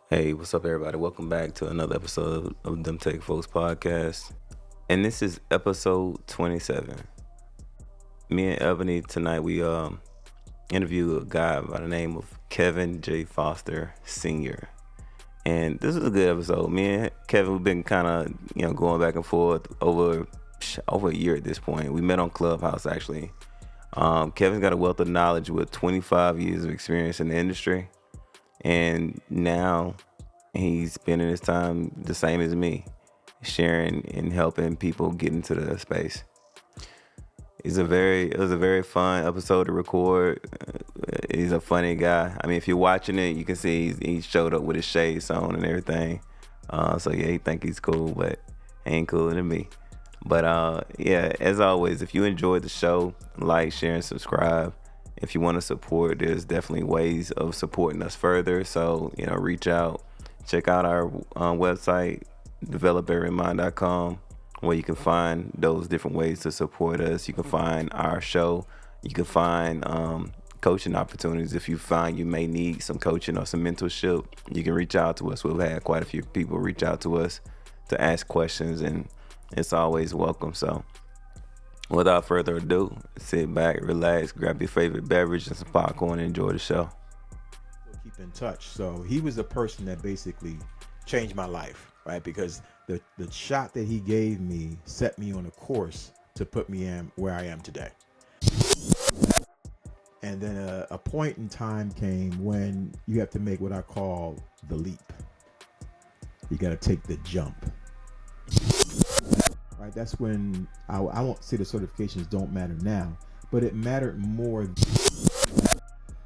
Hey, what's up, everybody? Welcome back to another episode of DEM Tech Folks podcast. And this is episode 27. Me and Ebony tonight, we interview a guy by the name of Kevin J. Foster Sr. And this is a good episode. Me and Kevin, we've been kind of, going back and forth over a year at this point. We met on Clubhouse, actually. Kevin's got a wealth of knowledge with 25 years of experience in the industry. And now he's spending his time the same as me, sharing and helping people get into the space. It was a very fun episode to record. He's a funny guy. I mean, if you're watching it, you can see he showed up with his shades on and everything. So yeah, he think he's cool, but he ain't cooler than me. But yeah, as always, if you enjoyed the show, like, share, and subscribe. If you want to support, there's definitely ways of supporting us further. So, reach out, check out our website, developerinmind.com, where you can find those different ways to support us. You can find our show. You can find coaching opportunities. If you find you may need some coaching or some mentorship, you can reach out to us. We've had quite a few people reach out to us to ask questions, and it's always welcome. So, without further ado, sit back, relax, grab your favorite beverage and some popcorn, and enjoy the show. We'll keep in touch. So he was a person that basically changed my life, right? Because the shot that he gave me set me on a course to put me in where I am today. And then a point in time came when you have to make what I call the leap. You got to take the jump. Right, that's when I won't say the certifications don't matter now, but it mattered more.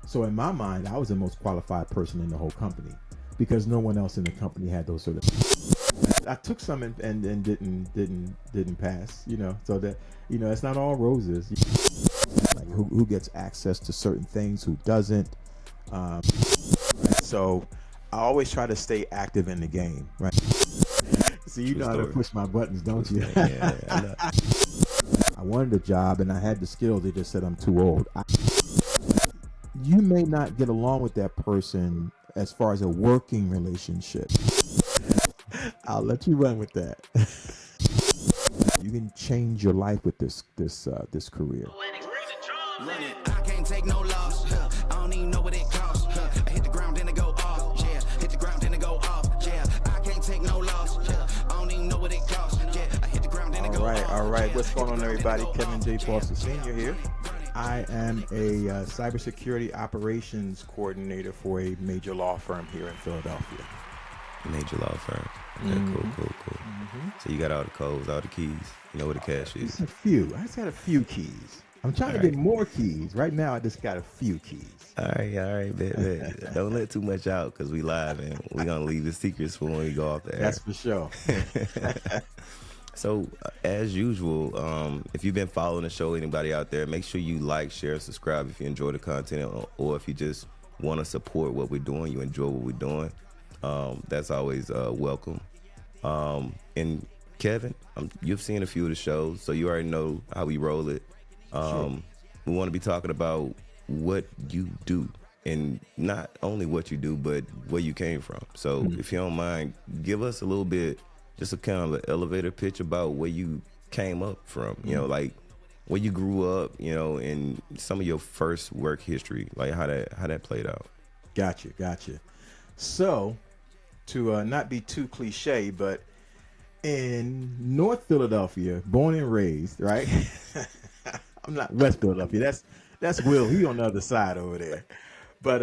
So in my mind, I was the most qualified person in the whole company because no one else in the company had those certifications. I took some and didn't pass, so that it's not all roses. Like who gets access to certain things, who doesn't. Right? So I always try to stay active in the game, right? So you know how to push my buttons, don't you? Yeah, I know. I wanted a job and I had the skills. They just said I'm too old. You may not get along with that person as far as a working relationship. I'll let you run with that. You can change your life with this career. I can't take no loss. I don't even know what it costs. I hit the ground then it go off. Yeah, hit the ground then it go off. Yeah, I can't take no loss. I don't even know what it costs. Yeah, I hit the ground then it go off. All right. What's going on, everybody? Kevin J. Foster Sr. here. I am a cybersecurity operations coordinator for a major law firm here in Philadelphia. Major law firm. Okay, cool. So you got all the codes, all the keys. You know where the cash is. Just a few. I just got a few keys. I'm trying to get more keys. Right now, I just got a few keys. All right. Bet. Don't let too much out because we live and we're going to leave the secrets for when we go off the air. That's for sure. So, as usual, if you've been following the show, anybody out there, make sure you like, share, subscribe if you enjoy the content, or if you just want to support what we're doing, you enjoy what we're doing. That's always welcome. And Kevin, you've seen a few of the shows, so you already know how we roll it. Sure. We want to be talking about what you do, and not only what you do, but where you came from. So if you don't mind, give us a little bit, just a kind of an elevator pitch about where you came up from, like where you grew up, and some of your first work history, like how that played out. Gotcha. So, to not be too cliche, but in North Philadelphia, born and raised, right? I'm not West Philadelphia. That's Will. He on the other side over there. But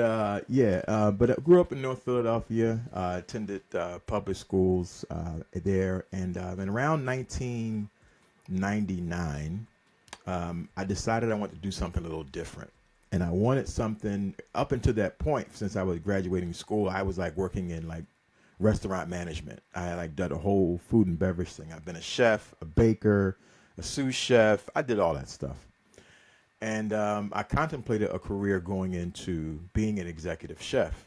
but I grew up in North Philadelphia. Attended public schools there, and around 1999, I decided I wanted to do something a little different. And I wanted something up until that point. Since I was graduating school, I was like working in like restaurant management. I had like done a whole food and beverage thing. I've been a chef, a baker, a sous chef. I did all that stuff. And I contemplated a career going into being an executive chef.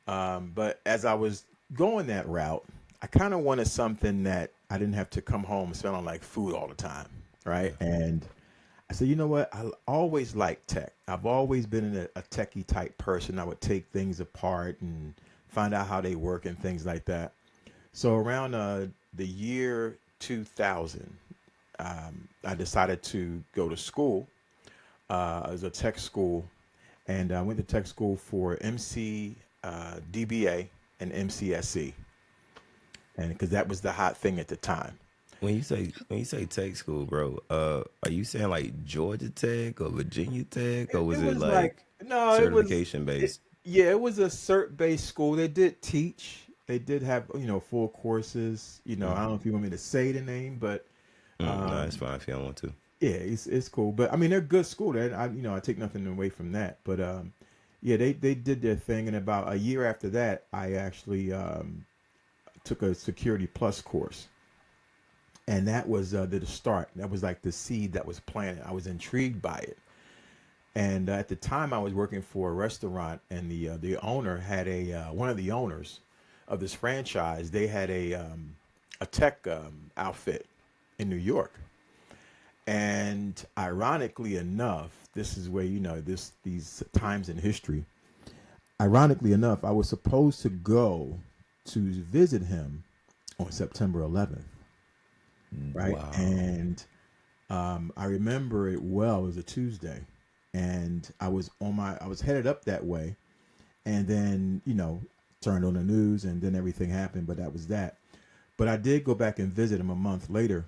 But as I was going that route, I kind of wanted something that I didn't have to come home and spend on like food all the time, right? And said, you know what? I always liked tech. I've always been a techie type person. I would take things apart and find out how they work and things like that. So around the year 2000, I decided to go to school. As a tech school, and I went to tech school for MC, DBA, and MCSE, and because that was the hot thing at the time. When you say tech school, bro, are you saying like Georgia Tech or Virginia Tech, or It was it was like like no, certification based? yeah, it was a cert based school. They did teach. They did have full courses. I don't know if you want me to say the name, but No, it's fine if you don't want to. yeah, it's cool. But I mean, they're good school. I take nothing away from that. But yeah, they did their thing, and about a year after that, I actually took a Security Plus course, and that was the start. That was like the seed that was planted. I was intrigued by it, and at the time, I was working for a restaurant, and the owner had one of the owners of this franchise. They had a tech outfit in New York. And ironically enough, this is where these times in history. Ironically enough, I was supposed to go to visit him on September 11th, right? Wow. And I remember it well. It was a Tuesday, and I was headed up that way, and then turned on the news, and then everything happened. But that was that. But I did go back and visit him a month later,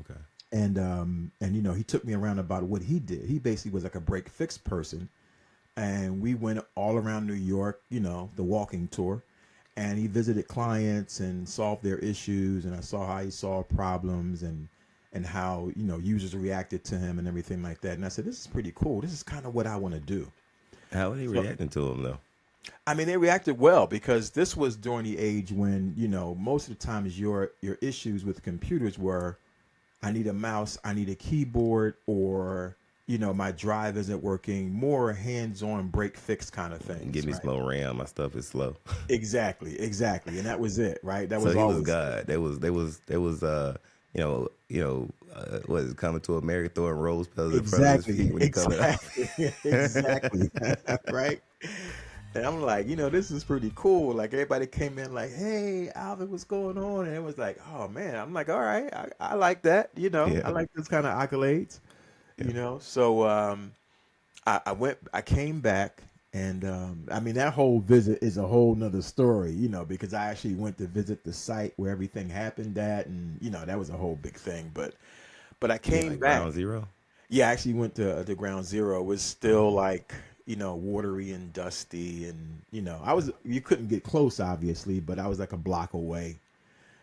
Okay. and he took me around about what he did. He basically was like a break fix person, and we went all around New York, the walking tour, and he visited clients and solved their issues, and I saw how he solved problems and how users reacted to him and everything like that. And I said, this is pretty cool. This is kind of what I want to do. How are they So, reacting to him though? I mean, they reacted well because this was during the age when most of the times your issues with computers were, I need a mouse, I need a keyboard, or my drive isn't working. More hands-on break fix kind of Give things, me right? slow RAM. My stuff is slow. Exactly, and that was it, right? That So was he was always God. There was was it coming to America throwing rose petals in front of his exactly, feet when he coming out. exactly, right? And I'm like, this is pretty cool. Like everybody came in like, hey, Alvin, what's going on? And it was like, oh man. I'm like, all right, I like that. I Yeah, like this kind of accolades. yeah. So I came back, and I mean that whole visit is a whole nother story, because I actually went to visit the site where everything happened at, and that was a whole big thing. But I You mean came like back. Ground Zero? Yeah, I actually went to Ground Zero. It was still like watery and dusty, and you couldn't get close obviously, but I was like a block away.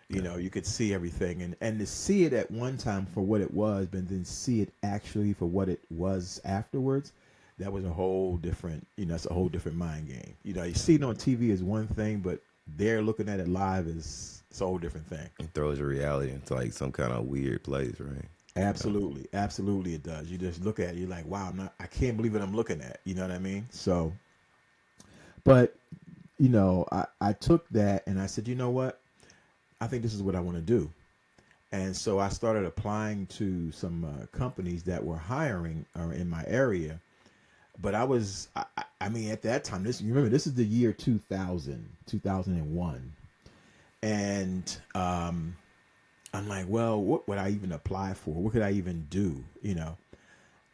You could see everything, and to see it at one time for what it was, but then see it actually for what it was afterwards, that was a whole different, it's a whole different mind game. You see it on TV is one thing, but they're looking at it live is it's a whole different thing. It throws your reality into like some kind of weird place, right? Absolutely, absolutely, it does. You just look at it, you're like, wow, I can't believe what I'm looking at. You know what I mean? So, but I took that and I said, you know what? I think this is what I want to do. And so I started applying to some companies that were hiring in my area. But I mean, at that time, you remember, this is the year 2000, 2001. And I'm like, well, what would I even apply for? What could I even do?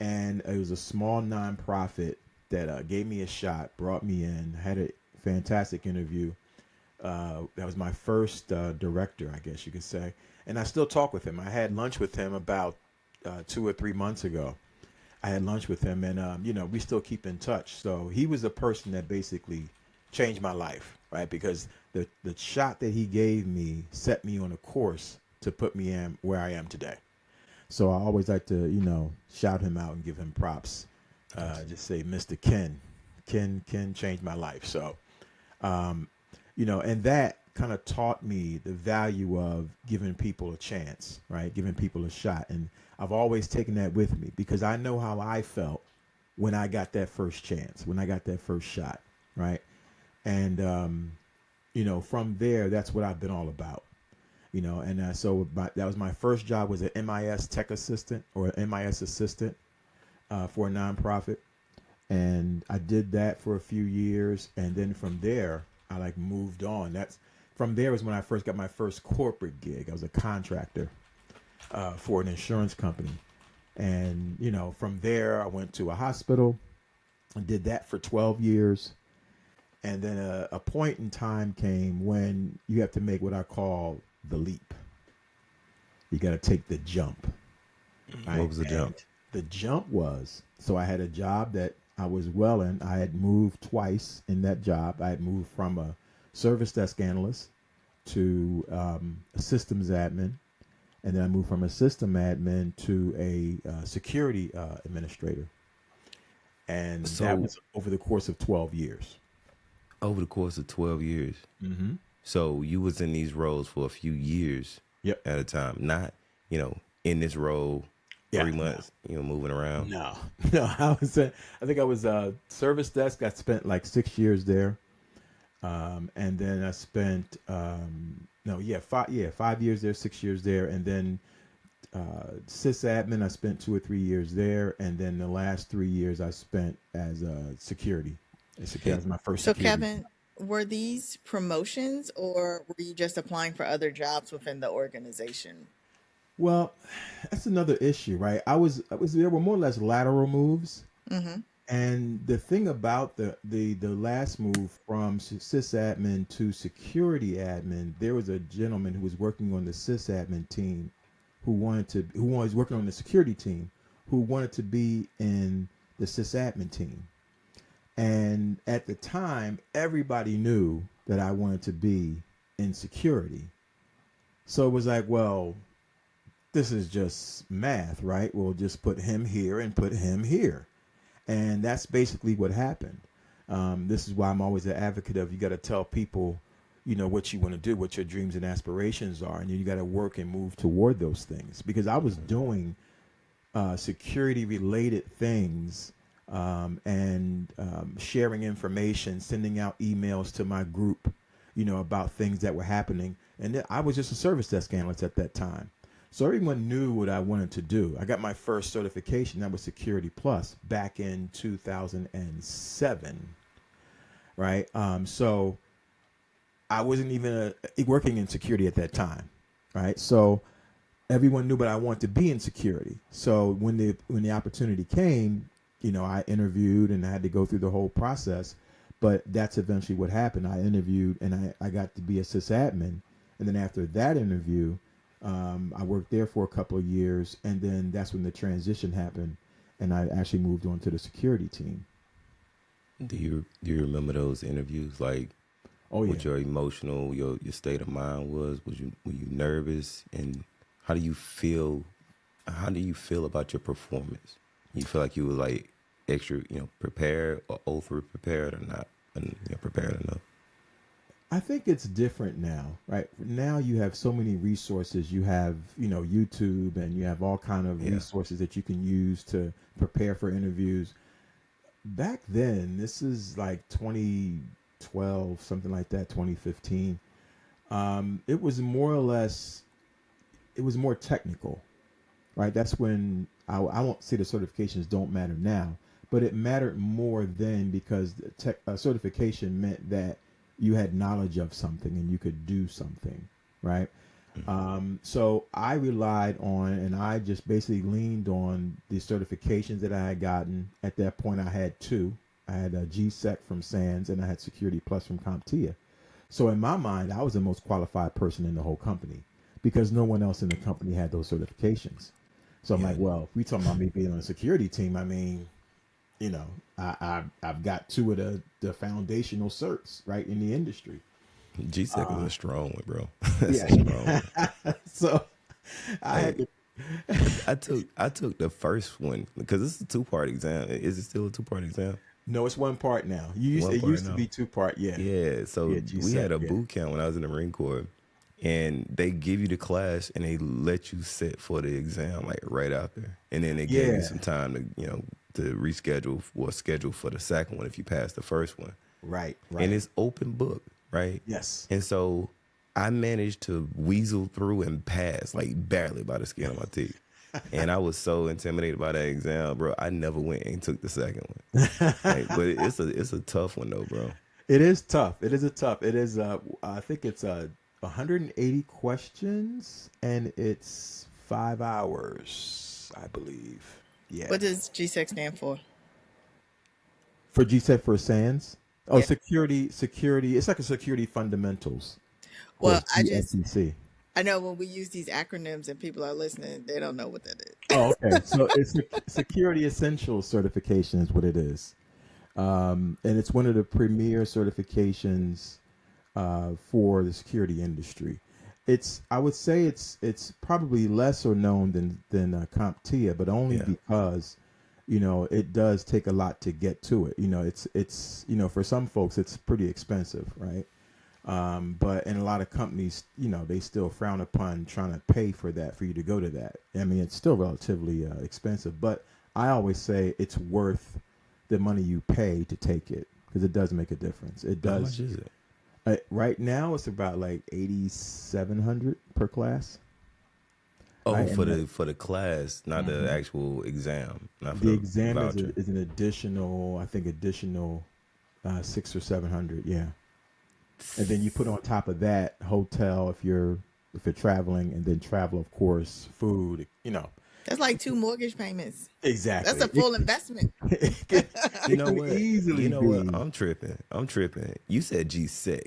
And it was a small nonprofit that gave me a shot, brought me in, had a fantastic interview. That was my first director, I guess you could say. And I still talk with him. I had lunch with him about 2 or 3 months ago. I had lunch with him, and we still keep in touch. So he was a person that basically changed my life, right? Because the shot that he gave me set me on a course to put me in where I am today. So I always like to shout him out and give him props. Just say, Mr. Ken changed my life. So and that kind of taught me the value of giving people a chance, right? Giving people a shot. And I've always taken that with me because I know how I felt when I got that first chance, when I got that first shot, right? And, from there, that's what I've been all about, and so that was my first job, was an MIS tech assistant or an MIS assistant. for a nonprofit, and I did that for a few years, and then from there I like moved on. That's From there was when I first got my first corporate gig. I was a contractor for an insurance company, and from there I went to a hospital and did that for 12 years. And then a point in time came when you have to make what I call the leap. You got to take the jump. Right? What was the jump? The jump was, so I had a job that I was well in. I had moved twice in that job. I had moved from a service desk analyst to a systems admin. And then I moved from a system admin to a security administrator. And that So was over the course of 12 years. over the course of 12 years, Mm-hmm. so you was in these roles for a few years Yep. at a time, not in this role Yeah, 3 months, moving around. No, no. I think I was service desk. I spent like 6 years there, and then I spent no, yeah, 5 years there, 6 years there, and then sysadmin. I spent 2 or 3 years there, and then the last 3 years I spent as security. That was my first So, security. Kevin, were these promotions or were you just applying for other jobs within the organization? Well, that's another issue, right? I was there were more or less lateral moves. Mm-hmm. And the thing about the last move from sysadmin to security admin, there was a gentleman who was working on the sysadmin team who was working on the security team who wanted to be in the sysadmin team. And at the time, everybody knew that I wanted to be in security. So it was like, well, this is just math, right? We'll just put him here and put him here. And that's basically what happened. This is why I'm always an advocate of, you got to tell people, what you want to do, what your dreams and aspirations are. And you got to work and move toward those things. Because I was doing security related things, and sharing information, sending out emails to my group, about things that were happening. And I was just a service desk analyst at that time. So everyone knew what I wanted to do. I got my first certification, that was Security Plus, back in 2007, right? So I wasn't even working in security at that time, right? So everyone knew, but I wanted to be in security. So when the opportunity came, I interviewed and I had to go through the whole process. But that's eventually what happened. I interviewed and I got to be a sysadmin. And then after that interview, I worked there for a couple of years. And then that's when the transition happened. And I actually moved on to the security team. Do you remember those interviews? Like, Oh, yeah. what your emotional, your state of mind was? Were you nervous? And how do you feel about your performance? You feel like you were like extra, prepared or over prepared or not, and prepared enough? I think it's different now, right? Now you have so many resources. You have, YouTube, and you have all kind of resources that you can use to prepare for interviews. Back then, this is like 2012, something like that, 2015. It was more or less, it was more technical, right? That's when I won't say the certifications don't matter now, but it mattered more then because certification meant that you had knowledge of something and you could do something, right? So I relied on, and I just basically leaned on the certifications that I had gotten. At that point, I had two. I had a GSEC from SANS and I had Security Plus from CompTIA. So in my mind, I was the most qualified person in the whole company because no one else in the company had those certifications. So I'm like, well, if we talking about me being on a security team, I mean, I've got two of the foundational certs, right, in the industry. GSEC was a strong one, bro. Yeah. A strong one. So I had to, I took the first one because this is a 2-part exam. Is it still a 2-part exam? no, it's one part now. It used to be 2-part. Yeah. Yeah. So Yeah, we had a GSEC, boot camp when I was in the Marine Corps, and they give you the class and they let you sit for the exam like right out there, and then they gave you some time to to reschedule or schedule for the second one if you pass the first one. Right. And it's open book, right? Yes. And so I managed to weasel through and pass like barely by the skin of my teeth. And I was so intimidated by that exam, bro. I never went and took the second one. Like, but it's a tough one though, bro. It is tough. It is a tough. It is. I think it's 180 questions, and it's 5 hours, I believe. Yeah. What does GSEC stand for? For GSEC for SANS. Oh, Yeah. security. It's like a security fundamentals Well, course. GSEC. I know when we use these acronyms and people are listening, they don't know what that is. Oh, okay. So it's security essentials certification is what it is, and it's one of the premier certifications for the security industry. I would say it's probably lesser known than CompTIA, but only because it does take a lot to get to it. It's for some folks it's pretty expensive, right? But in a lot of companies, they still frown upon trying to pay for that, for you to go to that. I mean, it's still relatively expensive, but I always say it's worth the money you pay to take it, because it does make a difference. It does. How much is it? Right now, it's about like 8,700 per class. Oh, Right? for the class, not the actual exam. Not for The exam voucher. is an additional, I think, 600 or 700. Yeah. And then you put on top of that hotel if you're traveling, and then travel, of course, food. That's like 2 mortgage payments. Exactly. That's a full investment. You know what? Easily You know be. what? I'm tripping. You said GSEC.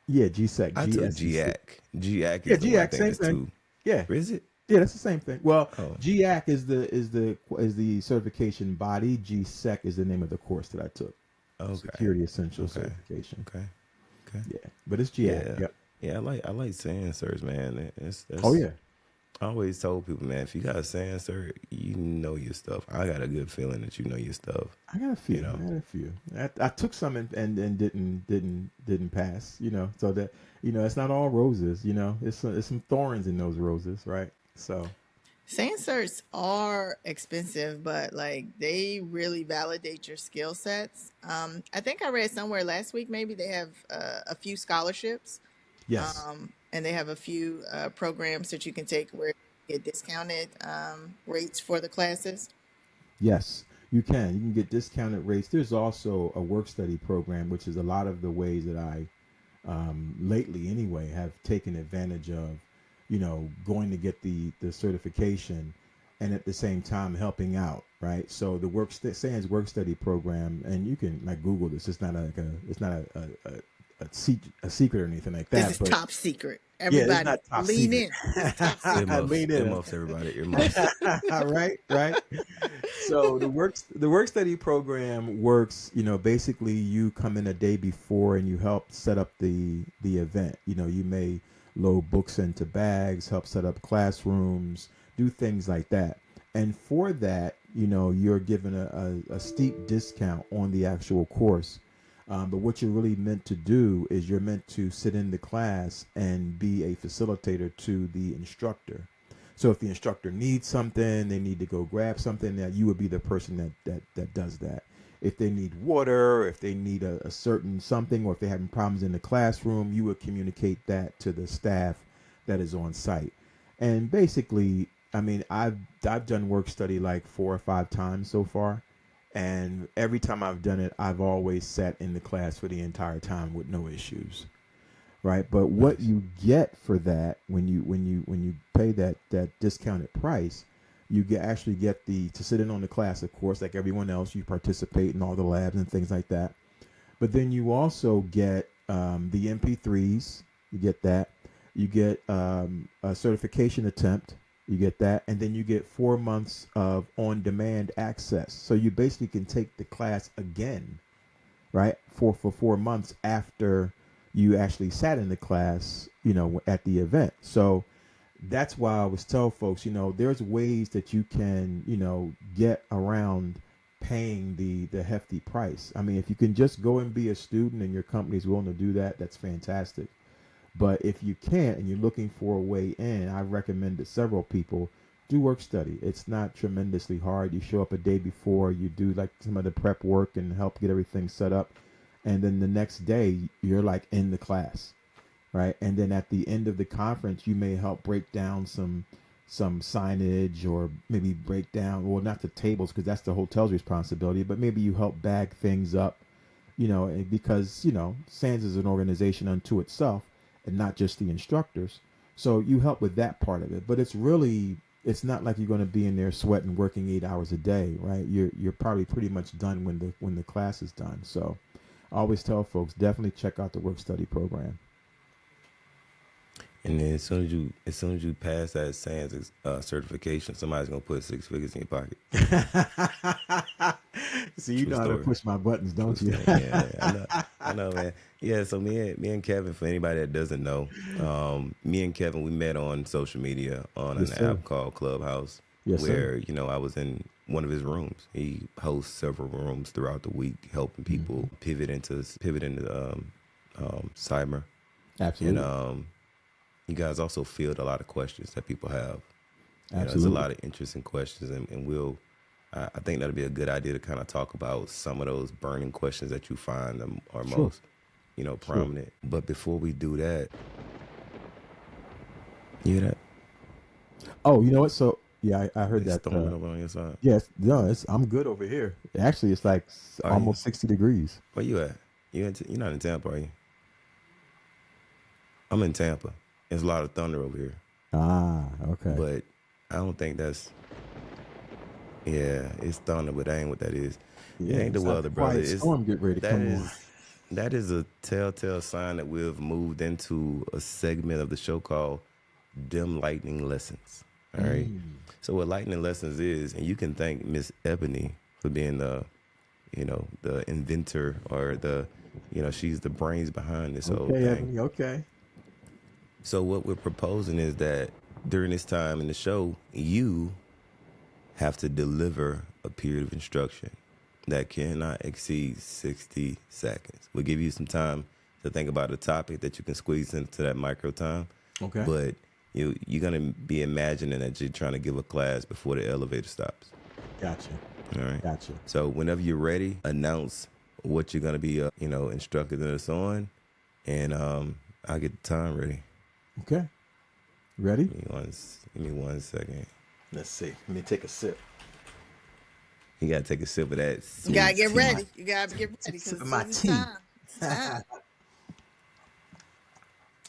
Yeah, GSEC. I took GSEC. GAC. GAC Yeah, is the one I GAC, think same is thing. too. Yeah, Is it? yeah, that's the same thing. Well, Oh. GAC is the certification body. GSEC is the name of the course that I took. Okay. Security Essentials Okay. certification. Okay. Yeah, but it's GAC. Yeah. Yep. Yeah, I like SANS certs, man. That's Oh yeah. I always told people, man, if you got a SANS cert, you know your stuff. I got a good feeling that you know your stuff. I got a few. You know. I got a few. I took some and didn't pass. So that it's not all roses. It's some thorns in those roses, right? So SANS certs are expensive, but like they really validate your skill sets. I think I read somewhere last week, maybe they have a few scholarships. yes, And they have a few programs that you can take where you get discounted rates for the classes. yes, you can. You can get discounted rates. There's also a work study program, which is a lot of the ways that I lately anyway have taken advantage of. Going to get the certification, and at the same time helping out, right? So the SANS work study program, and you can like Google this. It's not a secret or anything like that. This is top secret. Yeah, Everybody it's not top lean secret. in. It's top secret. Lean in. Earmuffs, everybody. Earmuffs. right. So the work study program works. Basically, you come in a day before and you help set up the event. You may load books into bags, help set up classrooms, do things like that. And for that, you're given a steep discount on the actual course. But what you're really meant to do is you're meant to sit in the class and be a facilitator to the instructor. So if the instructor needs something, they need to go grab something, that you would be the person that does that. If they need water, if they need a certain something, or if they're having problems in the classroom, you would communicate that to the staff that is on site. And basically, I mean, I've done work study like 4 or 5 times so far. And every time I've done it, I've always sat in the class for the entire time with no issues, right? But what you get for that when you pay that discounted price, you actually get to sit in on the class, of course, like everyone else. You participate in all the labs and things like that. But then you also get the MP3s. You get that. You get a certification attempt. You get that, and then you get 4 months of on-demand access. So you basically can take the class again, right? For 4 months after you actually sat in the class, at the event. So that's why I always tell folks, there's ways that you can, get around paying the hefty price. I mean, if you can just go and be a student and your company's willing to do that, that's fantastic. But if you can't and you're looking for a way in, I recommend that several people do work study. It's not tremendously hard. You show up a day before, you do like some of the prep work and help get everything set up. And then the next day, you're like in the class, right? And then at the end of the conference, you may help break down some some signage, or maybe break down, well, not the tables because that's the hotel's responsibility, but maybe you help bag things up, because, SANS is an organization unto itself and not just the instructors. So you help with that part of it. But it's not like you're going to be in there sweating, working 8 hours a day, right? You're probably pretty much done when the class is done. So I always tell folks, definitely check out the work study program. And then as soon as you pass that SANS certification, somebody's gonna put 6 figures in your pocket. See, you know how to push my buttons, don't you? Yeah, I know, man. Yeah, so me and Kevin, for anybody that doesn't know, me and Kevin, we met on social media on an app called Clubhouse, where I was in one of his rooms. He hosts several rooms throughout the week, helping people pivot into cyber. Absolutely. And you guys also field a lot of questions that people have. Absolutely. There's a lot of interesting questions, and I think that'd be a good idea to kind of talk about some of those burning questions that you find are most, prominent. But before we do that, you hear that? Oh, you know what? So yeah, I heard that. Storming over on your side. Yes, no, I'm good over here. Actually, it's like almost 60 degrees. Where you at? You're not in Tampa, are you? I'm in Tampa. There's a lot of thunder over here. Ah, okay. But I don't think that's. Yeah, it's thunder, but that ain't what that is. Yeah, it ain't the weather, brother. It's storm get ready to come on. That is a telltale sign that we've moved into a segment of the show called DEM Lightning Lessons. All right. So what lightning lessons is, and you can thank Miss Ebonyy for being the inventor, or she's the brains behind this whole thing. Ebonyy, okay. So what we're proposing is that during this time in the show, you have to deliver a period of instruction that cannot exceed 60 seconds. We'll give you some time to think about a topic that you can squeeze into that micro time. Okay. But you're going to be imagining that you're trying to give a class before the elevator stops. Gotcha. All right. Gotcha. So whenever you're ready, announce what you're going to be, instructing us on, and I'll get the time ready. Okay. Ready? Give me one second. Let's see. Let me take a sip. You gotta take a sip of that. You gotta get ready. You gotta get ready because it's time.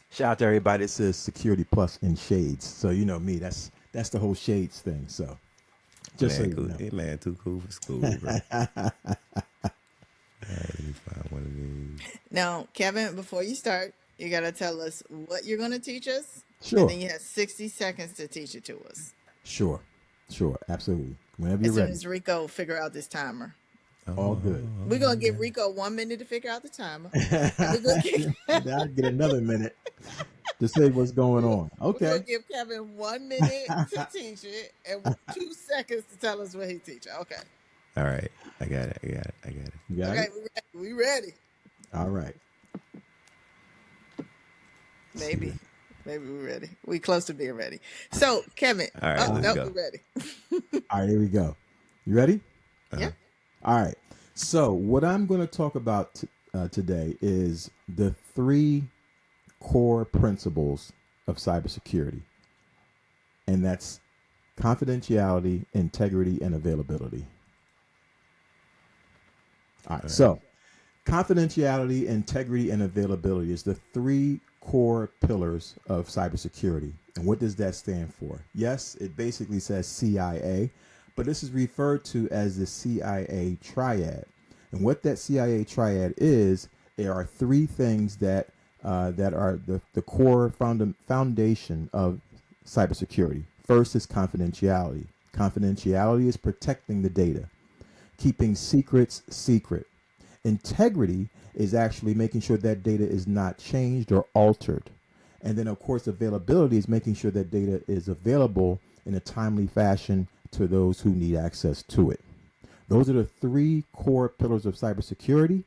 Shout out to everybody that says Security Plus in shades. So you know me. That's the whole shades thing. So just man, so cool. you know. Hey, man, too cool for school, bro. All right, let me find one of these. Now, Kevin, before you start, you gotta tell us what you're gonna teach us. Sure. And then you have 60 seconds to teach it to us. Sure. Absolutely. Whenever As you're ready. soon as Rico figure out this timer. All good. We're gonna give Rico 1 minute to figure out the timer. I'll get another minute to say what's going on. Okay. We're gonna give Kevin 1 minute to teach it and 2 seconds to tell us what he teach. Okay. All right. I got it. You got it? We ready. All right. Maybe we're ready. We close to being ready. So, Kevin. All right, let's go. We're ready. All right, here we go. You ready? Yeah. All right. So what I'm going to talk about today is the 3 core principles of cybersecurity. And that's confidentiality, integrity, and availability. All right. So confidentiality, integrity, and availability is the 3 core pillars of cybersecurity. And what does that stand for? Yes, it basically says CIA, but this is referred to as the CIA triad. And what that CIA triad is, there are 3 things that are the core foundation of cybersecurity. First is confidentiality. Confidentiality is protecting the data, keeping secrets secret. Integrity is actually making sure that data is not changed or altered. And then, of course, availability is making sure that data is available in a timely fashion to those who need access to it. Those are the 3 core pillars of cybersecurity,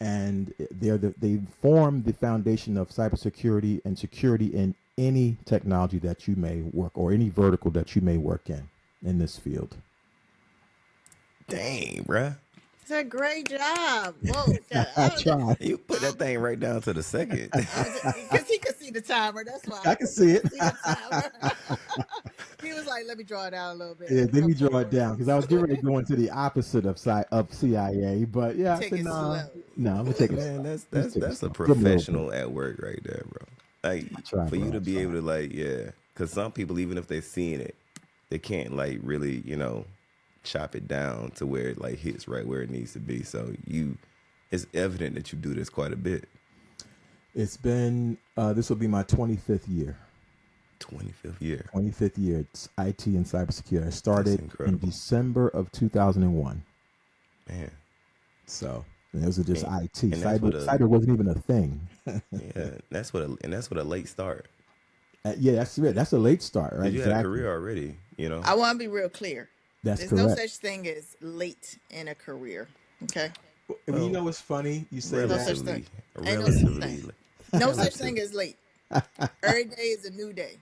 and they form the foundation of cybersecurity and security in any technology that you may work, or any vertical that you may work in this field. Dang, bruh. It's a great job. Whoa. I tried. You put that thing right down to the second. Because he could see the timer. That's why. I can see it. See the timer. He was like, let me draw it out a little bit. Yeah, A let me couple draw it more down because I was getting ready to go into the opposite of CIA. But yeah, I Take said it no, slow. no, I'm gonna take it Man, slow. that's Just take it that's a slow. Give 'em a little professional at work right there, bro. Like I try, for you bro. to I be try. able to like, yeah, because some people even if they're seeing it, they can't like really, chop it down to where it like hits right where it needs to be. So it's evident that you do this quite a bit. It's been this will be my 25th year. 25th year. 25th year. It's IT and cybersecurity. I That's started in incredible, December of 2001. man. So and those are just And, IT. and that's what Cyber wasn't even a thing. yeah, that's what a late start. Yeah, that's it. That's a late start, right? Because you had a Exactly. career already, I want to be real clear. That's There's no correct. such thing as late in a career. Okay? I mean, you Well, know what's funny? You say No that. such thing. relatively, Ain't no such relatively, thing. No such relatively. thing as late. Every day is a new day.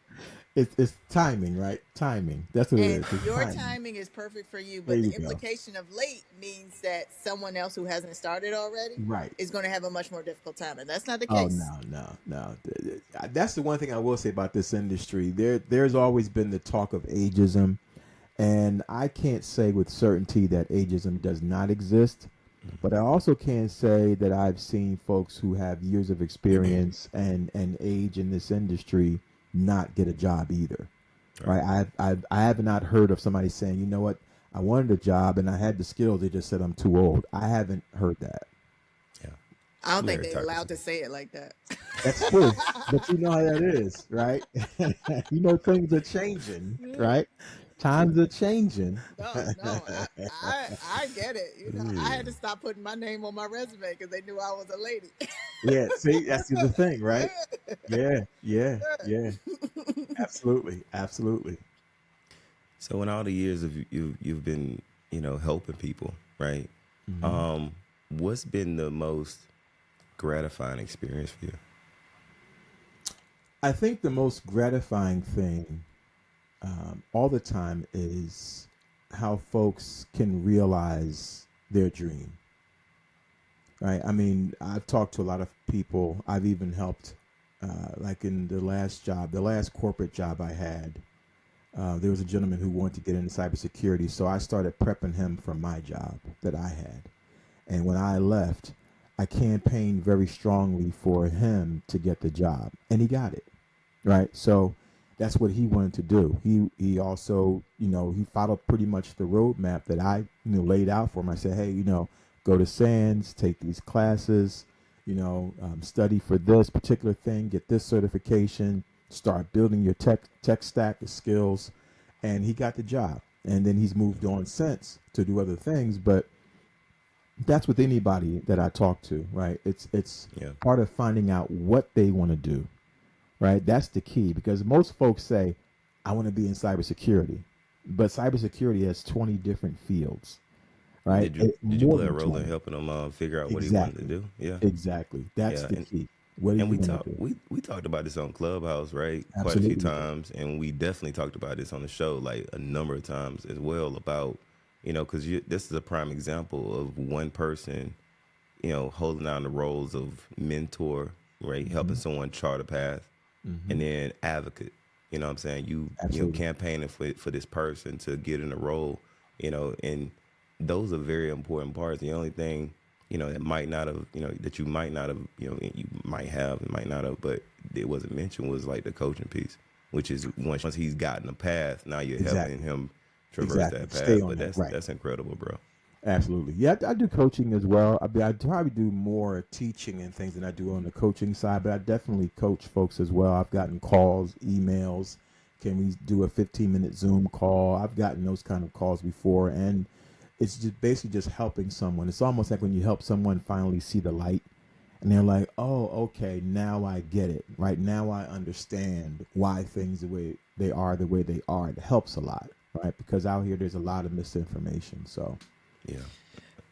It's timing, right? Timing. That's what it And is. It's your timing. timing is perfect for you, There but you the go. implication of late means that someone else who hasn't started already Right. is going to have a much more difficult time. And that's not the Oh case. no. That's the one thing I will say about this industry. There's always been the talk of ageism, and I can't say with certainty that ageism does not exist. But I also can't say that I've seen folks who have years of experience and age in this industry not get a job either. Right? I have not heard of somebody saying, you know what, I wanted a job and I had the skills. They just said I'm too old. I haven't heard that. Yeah. I don't think they're Meritocracy. allowed to say it like that. That's true. But you know how that is, right? You know things are changing, right? Times are changing. No, I get it. You know, I had to stop putting my name on my resume because they knew I was a lady. Yeah, see, that's the thing, right? Yeah. Absolutely. So in all the years of you've been, helping people, right? Mhm. What's been the most gratifying experience for you? I think the most gratifying thing all the time is how folks can realize their dream, right? I mean, I've talked to a lot of people. I've even helped, like in the last corporate job I had. There was a gentleman who wanted to get into cybersecurity, so I started prepping him for my job that I had. And when I left, I campaigned very strongly for him to get the job, and he got it, right? So that's what he wanted to do. He also, he followed pretty much the roadmap that I laid out for him. I said, hey, go to SANS, take these classes, study for this particular thing, get this certification, start building your tech stack, your skills, and he got the job. And then he's moved on since to do other things, but that's with anybody that I talk to, right? It's Yeah. part of finding out what they want to do, right? That's the key because most folks say, I want to be in cybersecurity, but cybersecurity has 20 different fields, right? Did you More play a than role in 20. helping him figure out what he wanted to Exactly. do? Yeah. Exactly. That's Yeah. the key. What do And you we want talked to do? we talked about this on Clubhouse, right? Quite a few Absolutely. times, and we definitely talked about this on the show like a number of times as well about, because this is a prime example of one person, holding down the roles of mentor, right? Helping someone chart a path, and then advocate. You know what I'm saying? Absolutely. Campaigning for this person to get in a role, and those are very important parts. The only thing, that might not have, that you might not have, you might have and might not have, but it wasn't mentioned was like the coaching piece, which is once he's gotten a path, now you're Exactly. helping him traverse Exactly. that Stay path. on But that. Right. that's incredible, bro. Absolutely. Yeah, I do coaching as well. I probably do more teaching and things than I do on the coaching side, but I definitely coach folks as well. I've gotten calls, emails. Can we do a 15-minute Zoom call? I've gotten those kind of calls before, and it's just basically just helping someone. It's almost like when you help someone finally see the light, and they're like, "Oh, okay, now I get it. Right now I understand why things the way they are." It helps a lot, right? Because out here there's a lot of misinformation. So. Yeah.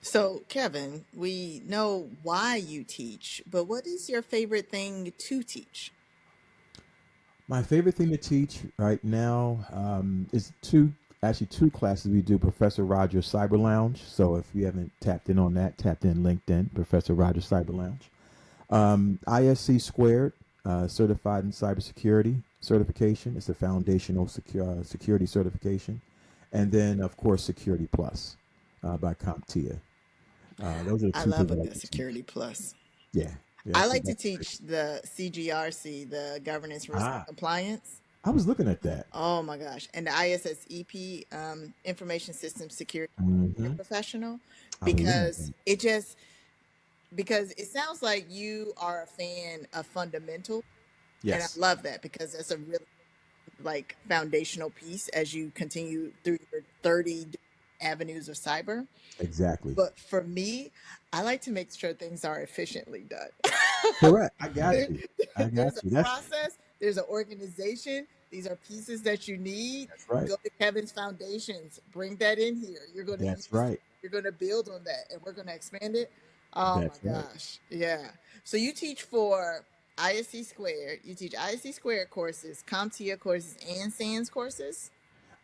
So, Kevin, we know why you teach, but what is your favorite thing to teach? My favorite thing to teach right now is two classes we do. Professor Rogers Cyber Lounge. So if you haven't tapped in on that, tapped in LinkedIn, Professor Rogers Cyber Lounge. ISC Squared, certified in cybersecurity. certification. It's a foundational security certification. And then, of course, Security Plus by CompTIA. Those are the I two love things a I like good to teach. Security Plus. Yeah. Yeah. I So like to that's great. teach the CGRC, the Governance, Risk, and Ah, Compliance. I was looking at that. Oh my gosh. And the ISSEP, Information Systems Security Hmm. Professional, I was looking at because that. because it sounds like you are a fan of fundamentals. And I Yes, love that because that's a really like foundational piece as you continue through your 30 different avenues of cyber. exactly. But for me, I like to make sure things are efficiently done. Correct. I got There- you. I got there's a you. process, there's an organization. These are pieces that you need. That's right. Go to Kevin's foundations, bring that in here. You're going to use That's that. right. You're going to build on that, and we're going to expand it. Oh my That's right. gosh. Yeah. So you teach for ISC Squared, you teach ISC Squared courses, CompTIA courses, and SANS courses.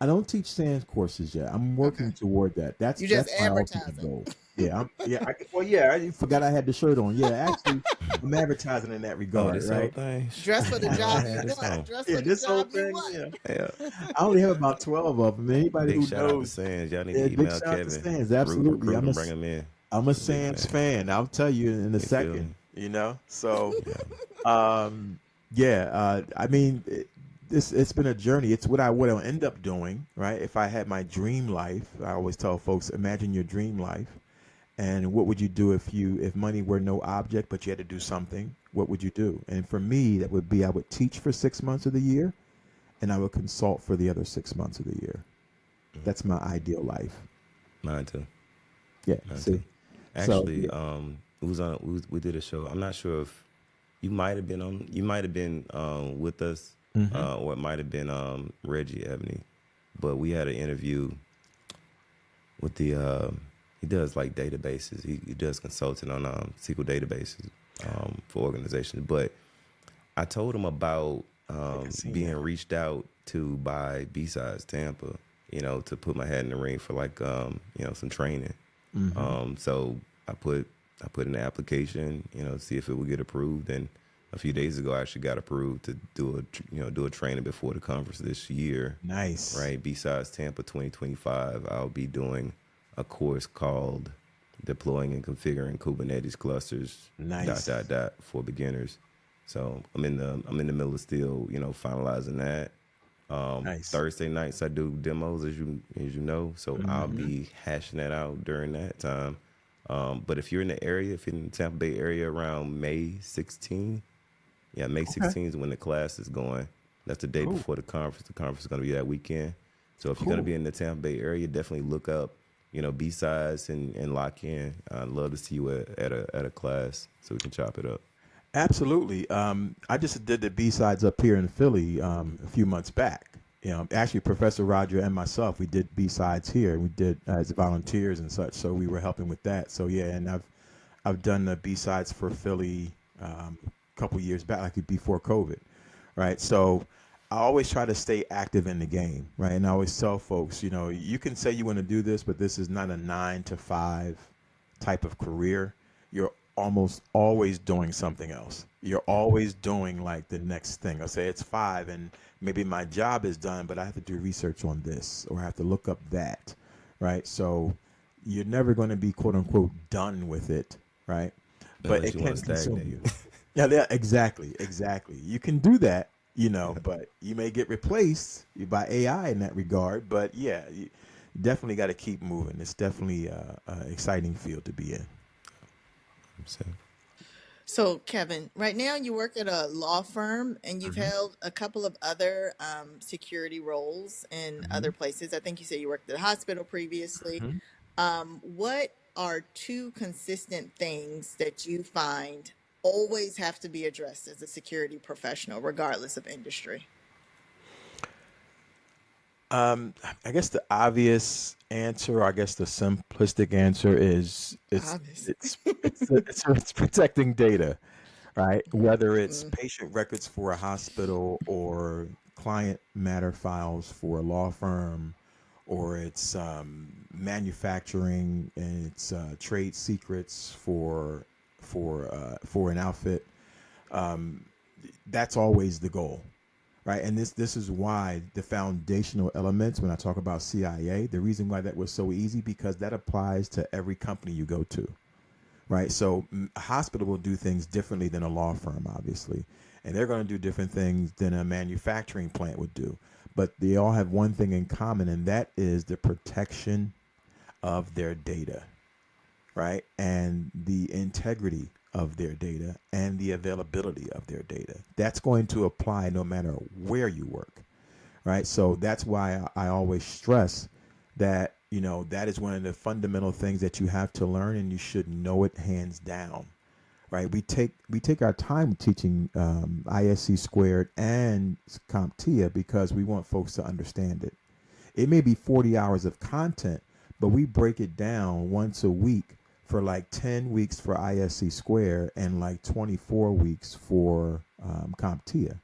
I don't teach SANS courses yet. I'm Okay. working toward that. That's You just my ultimate advertising. goal. Yeah, I forgot I had the shirt on. Yeah, actually, I'm advertising in that Oh, regard, this whole right? thing. Dress for the I know I job you had this want. on. Dress Yeah, for the this whole job you thing. want. Yeah, Yeah. I only have about 12 of them. Anybody Big who shout out to knows, Sands. Y'all need yeah, to big email shout out to Kevin. SANS. Absolutely, Recruit him, bring him in. I'm a Big SANS fan. fan. I'll tell you in a You feel second. me? You know, so Yeah. yeah. I mean, it's been a journey. It's what I'll end up doing, right? If I had my dream life, I always tell folks, imagine your dream life, and what would you do if money were no object, but you had to do something? What would you do? And for me, that would be I would teach for 6 months of the year, and I would consult for the other 6 months of the year. That's my ideal life. Mine too. Yeah. Mine too. See. So Actually, it was on. We did a show. I'm not sure if you might have been on. You might have been with us, or it might have been Reggie Ebony, but we had an interview with the. He does like databases. He does consulting on SQL databases for organizations. But I told him about being reached out to by B-Sides Tampa, to put my hat in the ring for like some training. So I put in the application, see if it would get approved. And a few days ago, I actually got approved to do a training before the conference this year. nice. Right, besides Tampa 2025, I'll be doing a course called Deploying and Configuring Kubernetes Clusters. Nice. For beginners. So I'm in the middle of still finalizing that. Nice. Thursday nights I do demos as you know, so I'll be hashing that out during that time. But if you're in the area, if you're in the Tampa Bay area around May 16, May 16 is when the class is going. That's the day Cool. before the conference. The conference is going to be that weekend. So if you're going to be in the Tampa Bay area, definitely look up, B-Sides and lock in. I'd love to see you at a class so we can chop it up. Absolutely. I just did the B-Sides up here in Philly a few months back. Actually, Professor Roger and myself, we did B-Sides here. We did as volunteers and such, so we were helping with that. So yeah, and I've done the B-Sides for Philly a couple years back, like before COVID, right? So I always try to stay active in the game, right? And I always tell folks, you can say you want to do this, but this is not a 9 to 5 type of career. You're almost always doing something else. You're always doing like the next thing. I'll say it's 5 and maybe my job is done, but I have to do research on this or I have to look up that, right? So you're never going to be quote unquote done with it, right? But Unless it you can want to consume stagnate. you. Yeah, exactly. You can do that, but you may get replaced by AI in that regard. But yeah, you definitely got to keep moving. It's definitely an exciting field to be in. So, Kevin, right now you work at a law firm and you've held a couple of other security roles in other places. I think you said you worked at a hospital previously. What are two consistent things that you find always have to be addressed as a security professional, regardless of industry? I guess the obvious answer, or I guess the simplistic answer is Obvious. it's protecting data, right? Whether it's patient records for a hospital or client matter files for a law firm, or it's manufacturing and it's trade secrets for an outfit. That's always the goal, right? And this is why the foundational elements, when I talk about CIA, the reason why that was so easy, because that applies to every company you go to, right? So a hospital will do things differently than a law firm, obviously, and they're going to do different things than a manufacturing plant would do. But they all have one thing in common, and that is the protection of their data, right? And the integrity of their data and the availability of their data. That's going to apply no matter where you work, right? So that's why I always stress that, that is one of the fundamental things that you have to learn, and you should know it hands down, right? We take our time teaching ISC squared and CompTIA because we want folks to understand it. It may be 40 hours of content, but we break it down once a week for like 10 weeks for ISC squared and like 24 weeks for CompTIA.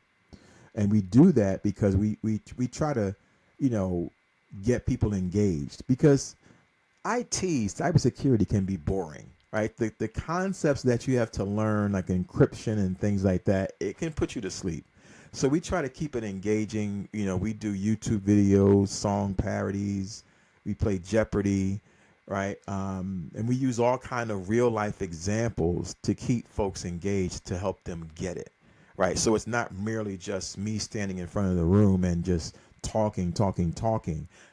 And we do that because we try to, get people engaged, because cybersecurity can be boring, right? The concepts that you have to learn, like encryption and things like that, it can put you to sleep. So we try to keep it engaging. We do YouTube videos, song parodies, we play Jeopardy, right? And we use all kind of real life examples to keep folks engaged, to help them get it, right? So it's not merely just me standing in front of the room and just talking.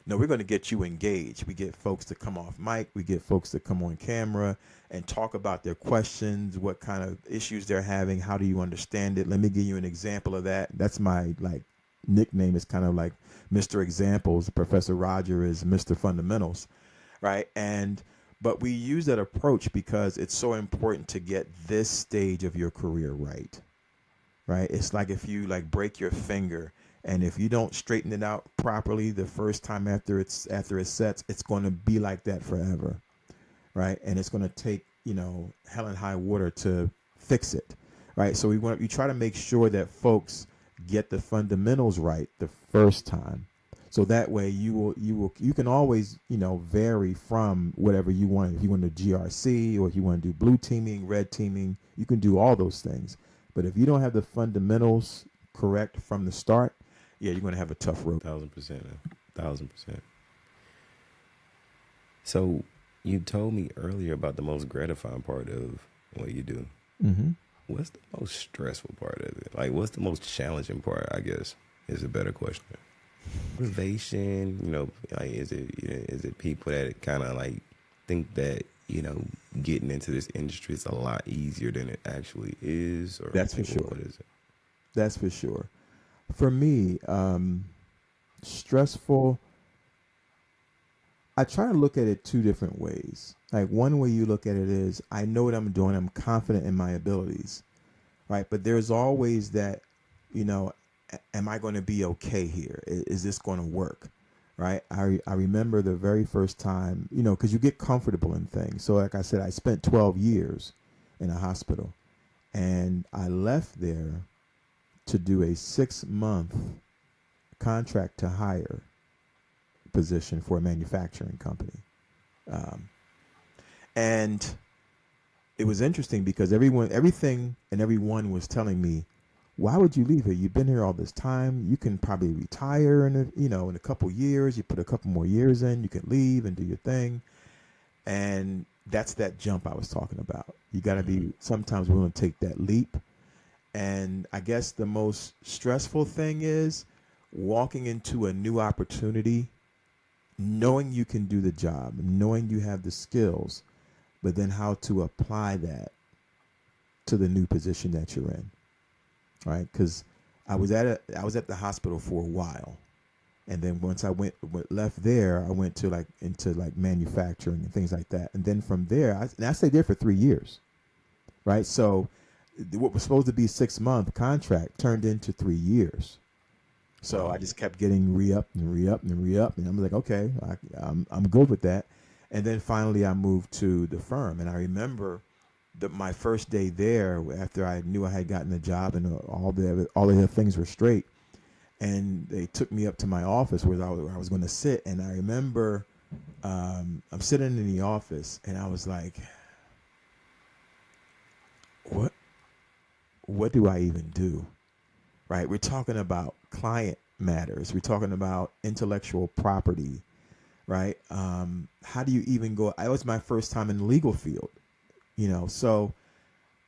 No, we're going to get you engaged. We get folks to come off mic. We get folks to come on camera and talk about their questions, what kind of issues they're having. How do you understand it? Let me give you an example of that. That's my nickname, is kind of like Mr. Examples. Professor Roger is Mr. Fundamentals, right? But we use that approach because it's so important to get this stage of your career right. It's like if you break your finger, and if you don't straighten it out properly the first time after it sets, it's going to be like that forever, right? And it's going to take hell and high water to fix it, right? So we try to make sure that folks get the fundamentals right the first time, so that way you can always vary from whatever you want. If you want to GRC, or if you want to do blue teaming, red teaming, you can do all those things. But if you don't have the fundamentals correct from the start, yeah, you're going to have a tough road. 1,000%. 1,000%. So you told me earlier about the most gratifying part of what you do. Mm-hmm. What's the most stressful part of it? Like, what's the most challenging part, I guess, is a better question. Motivation, is it people that kind of think that, getting into this industry is a lot easier than it actually is? Or that's for sure. What is it? That's for sure. For me, stressful, I try to look at it two different ways. Like, one way you look at it is, I know what I'm doing. I'm confident in my abilities, right? But there's always that, am I going to be okay here? Is this going to work, right? I remember the very first time, because you get comfortable in things. So like I said, I spent 12 years in a hospital, and I left there to do a 6-month contract to hire position for a manufacturing company. And it was interesting because everything and everyone was telling me, why would you leave here? You've been here all this time. You can probably retire in a couple years. You put a couple more years in, you can leave and do your thing. And that's that jump I was talking about. You got to be sometimes willing to take that leap. And I guess the most stressful thing is walking into a new opportunity, knowing you can do the job, knowing you have the skills, but then how to apply that to the new position that you're in, right? Because I was at the hospital for a while, and then once I left there, I went to into manufacturing and things like that, and then from there, I stayed there for 3 years, right? So what was supposed to be a 6-month contract turned into 3 years. So I just kept getting re-upped, and I'm like, okay, I'm good with that. And then finally I moved to the firm, and I remember my first day there, after I knew I had gotten the job and all the other things were straight, and they took me up to my office where I was going to sit, and I remember I'm sitting in the office, and I was like, what do I even do? right? We're talking about client matters. We're talking about intellectual property, right? How do you even go? It was my first time in the legal field, so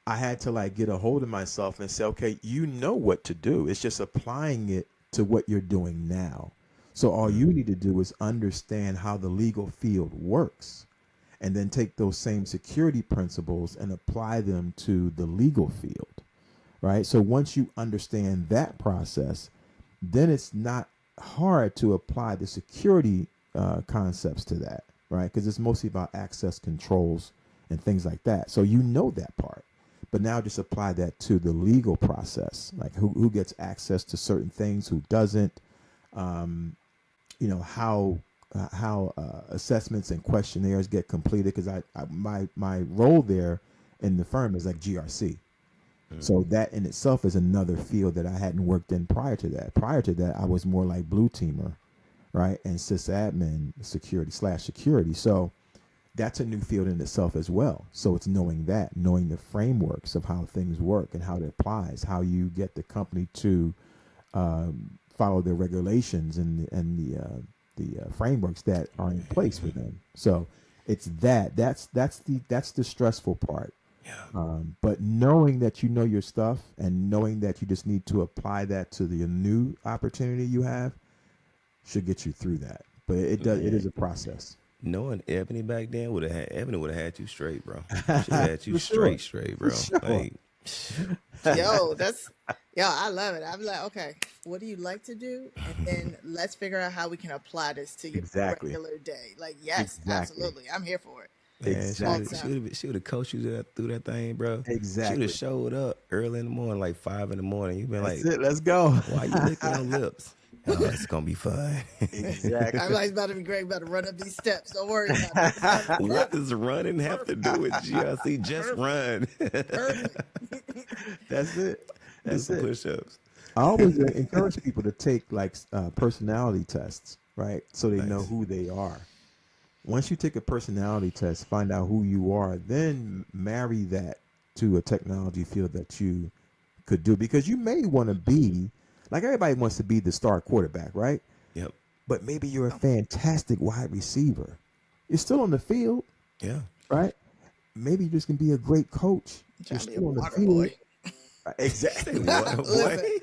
I had to like get a hold of myself and say, okay, you know what to do. It's just applying it to what you're doing now. So all you need to do is understand how the legal field works and then take those same security principles and apply them to the legal field, right? So once you understand that process, then it's not hard to apply the security concepts to that, right? Because it's mostly about access controls and things like that. So you know that part. But now just apply that to the legal process, like who gets access to certain things, who doesn't, how assessments and questionnaires get completed. Because my role there in the firm is like GRC. So that in itself is another field that I hadn't worked in prior to that. Prior to that, I was more like blue teamer, right? And sysadmin security. So that's a new field in itself as well. So it's knowing the frameworks of how things work and how it applies, how you get the company to follow the regulations and the frameworks that are in place for them. So it's that's the stressful part. But knowing that you know your stuff and knowing that you just need to apply that to the new opportunity you have should get you through that. But it is a process. Knowing Ebony back then Ebony would have had you straight, bro. She had you For straight, bro. sure. Like, I love it. I'm like, okay, what do you like to do? And then let's figure out how we can apply this to your Exactly. regular day. Like, yes, Exactly. absolutely. I'm here for it. man, Exactly. she would have coached you through that thing, bro. She Exactly. would have showed up early in the morning, like 5 in the morning. You've been That's like, it. Let's go. why you licking your lips? Oh, it's gonna be fun. Exactly. I'm like, it's about to be great. About to run up these steps. Don't worry about it. What does running have to do with GRC? Just run. That's it. Do That's some it. push-ups. I always encourage people to take like personality tests, right? So they know Nice. who they are. Once you take a personality test, find out who you are, then marry that to a technology field that you could do. Because you may want to be, like everybody wants to be the star quarterback, right? Yep. But maybe you're a fantastic wide receiver. You're still on the field, Yeah. right? Maybe you just can be a great coach. You're Trying to be a still on the water field. boy. Exactly. What, boy?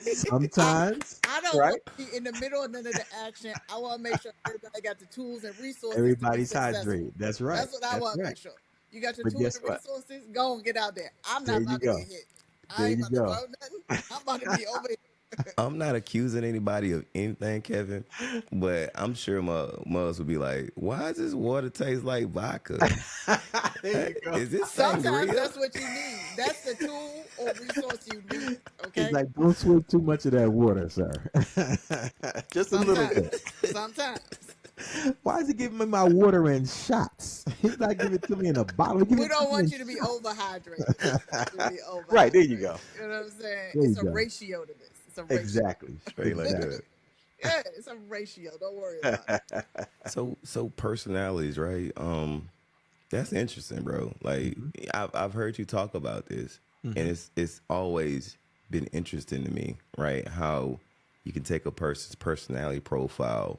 Listen, Sometimes, I don't right? want to be in the middle of none of the action. I want to make sure everybody got the tools and resources Everybody's to be successful. hydrated. That's right. That's what I That's want to right. make sure. You got your But tools guess and what? resources? Go and get out there. I'm There not you about to go. get hit. I There ain't you about to go. blow nothing. I'm about to be over here. I'm not accusing anybody of anything, Kevin, but I'm sure my Muzz would be like, why does this water taste like vodka? There you go. Is this Sometimes sangria? that's what you need. That's the tool or resource you need. Okay. It's like, don't swig too much of that water, sir. Just a little bit. Sometimes. Why is he giving me my water in shots? He's not giving it to me in a bottle. Give We it to don't me want in you to be shots. overhydrated. Right, there you go. You know what I'm saying? There It's you a go. ratio to this. It's a ratio. Exactly. Straight like Exactly. that. Yeah, it's a ratio. Don't worry about it. So personalities, right? That's interesting, bro. Like I've heard you talk about this, and it's always been interesting to me, right? How you can take a person's personality profile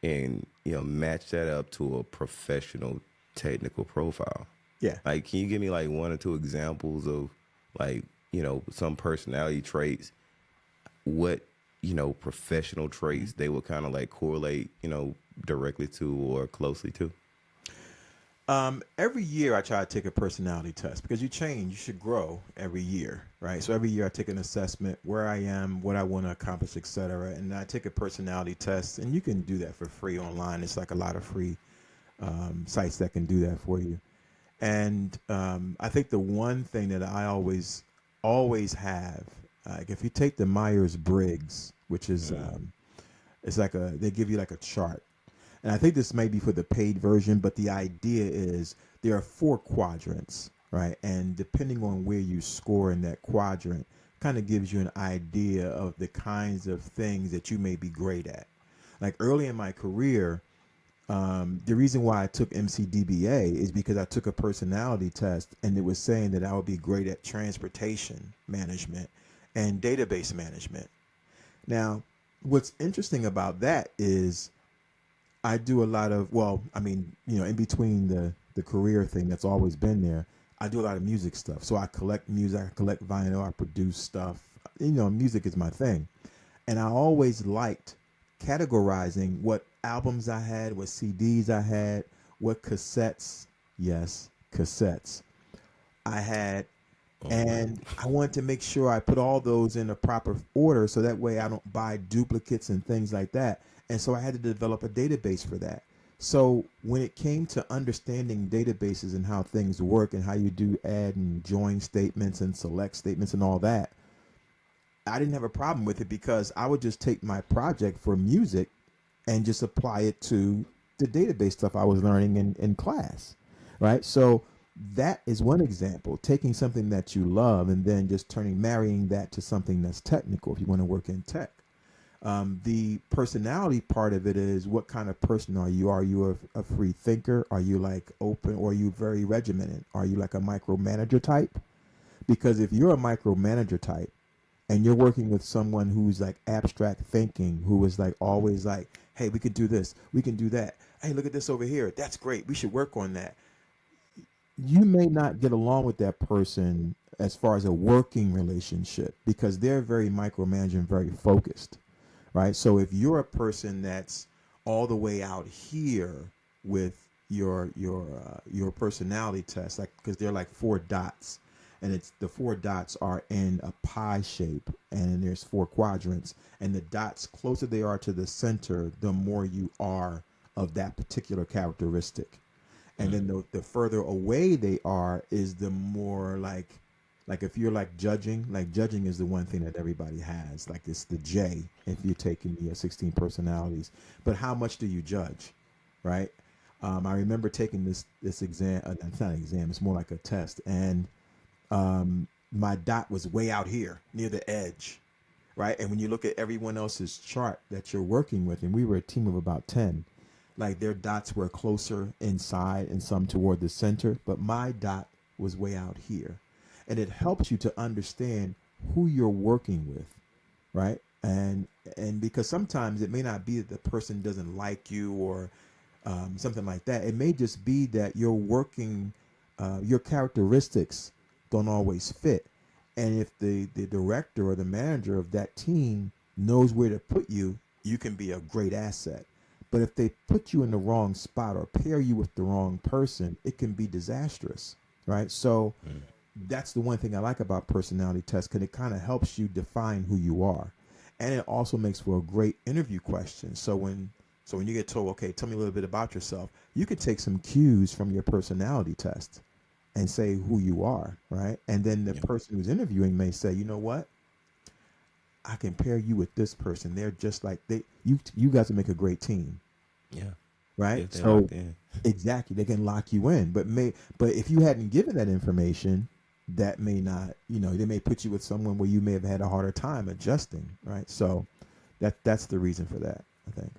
and match that up to a professional technical profile. Yeah. Like, can you give me like one or two examples of like some personality traits? What professional traits they would kind of like correlate directly to or closely to? Every year I try to take a personality test because you change, you should grow every year, right? So every year I take an assessment, where I am, what I want to accomplish, etc. And I take a personality test, and you can do that for free online. It's like a lot of free sites that can do that for you. And I think the one thing that I always have, like if you take the Myers-Briggs, which is it's like they give you like a chart. And I think this may be for the paid version, but the idea is there are 4 quadrants, right? And depending on where you score in that quadrant, kind of gives you an idea of the kinds of things that you may be great at. Like early in my career, the reason why I took MCDBA is because I took a personality test, and it was saying that I would be great at transportation management and database management. Now, what's interesting about that is I do a lot of, well, I mean, in between the career thing that's always been there, I do a lot of music stuff. So I collect music, I collect vinyl, I produce stuff. Music is my thing. And I always liked categorizing what albums I had, what CDs I had, what cassettes, yes, cassettes I had, Oh man. and I wanted to make sure I put all those in a proper order so that way I don't buy duplicates and things like that. And so I had to develop a database for that. So when it came to understanding databases and how things work and how you do add and join statements and select statements and all that, I didn't have a problem with it because I would just take my project for music and just apply it to the database stuff I was learning in class, right? So that is one example, taking something that you love and then just marrying that to something that's technical if you want to work in tech. The personality part of it is what kind of person are you? Are you a free thinker? Are you like open or are you very regimented? Are you like a micromanager type? Because if you're a micromanager type, and you're working with someone who's like abstract thinking, who is like always like, hey, we can do this, we can do that. Hey, look at this over here. That's great. We should work on that. You may not get along with that person as far as a working relationship because they're very micromanaging, very focused, right? So if you're a person that's all the way out here with your personality test, like because they're like four dots, and it's the four dots are in a pie shape, and there's four quadrants, and the dots closer they are to the center, the more you are of that particular characteristic, and then the further away they are is the more like if you're like judging is the one thing that everybody has, like it's the J if you're taking the 16 personalities, but how much do you judge, right? I remember taking this exam, it's not an exam, it's more like a test, and my dot was way out here near the edge, right? And when you look at everyone else's chart that you're working with, and we were a team of about 10, like their dots were closer inside and some toward the center, but my dot was way out here. And it helps you to understand who you're working with, right? And because sometimes it may not be that the person doesn't like you or something like that. It may just be that you're working, your characteristics don't always fit. And if the director or the manager of that team knows where to put you, you can be a great asset. But if they put you in the wrong spot or pair you with the wrong person, it can be disastrous, right? So that's the one thing I like about personality tests because it kind of helps you define who you are, and it also makes for a great interview question. So when you get told, okay, tell me a little bit about yourself, you could take some cues from your personality test and say who you are, right? And then the person who's interviewing may say, you know what? I can pair you with this person. They're just like you guys will make a great team, Yeah. right? If they're So locked in. exactly, they can lock you in. But if you hadn't given that information, that may not, they may put you with someone where you may have had a harder time adjusting, right? So that's the reason for that, I think.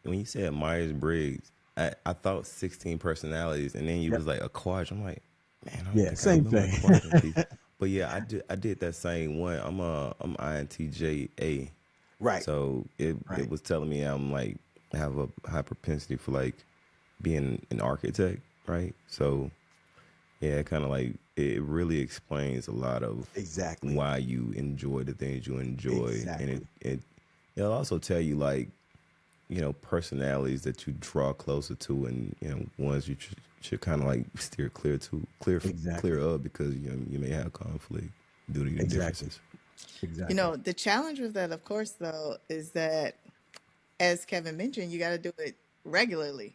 When you said Myers Briggs, I thought 16 personalities, and then you Yep. was like a quadrant. I'm like, man, I don't Yeah, think I same remember a thing. quadrant piece. But yeah, I did that same one. I'm INTJA. Right, So it right. was telling me I'm like have a high propensity for like being an architect, right? So yeah, kind of like it really explains a lot of Exactly. why you enjoy the things you enjoy, and Exactly. it'll also tell you like personalities that you draw closer to, and ones you should kind of like steer clear Exactly. of because you may have conflict due to your Exactly. differences. Exactly. The challenge with that, of course, though, is that, as Kevin mentioned, you got to do it regularly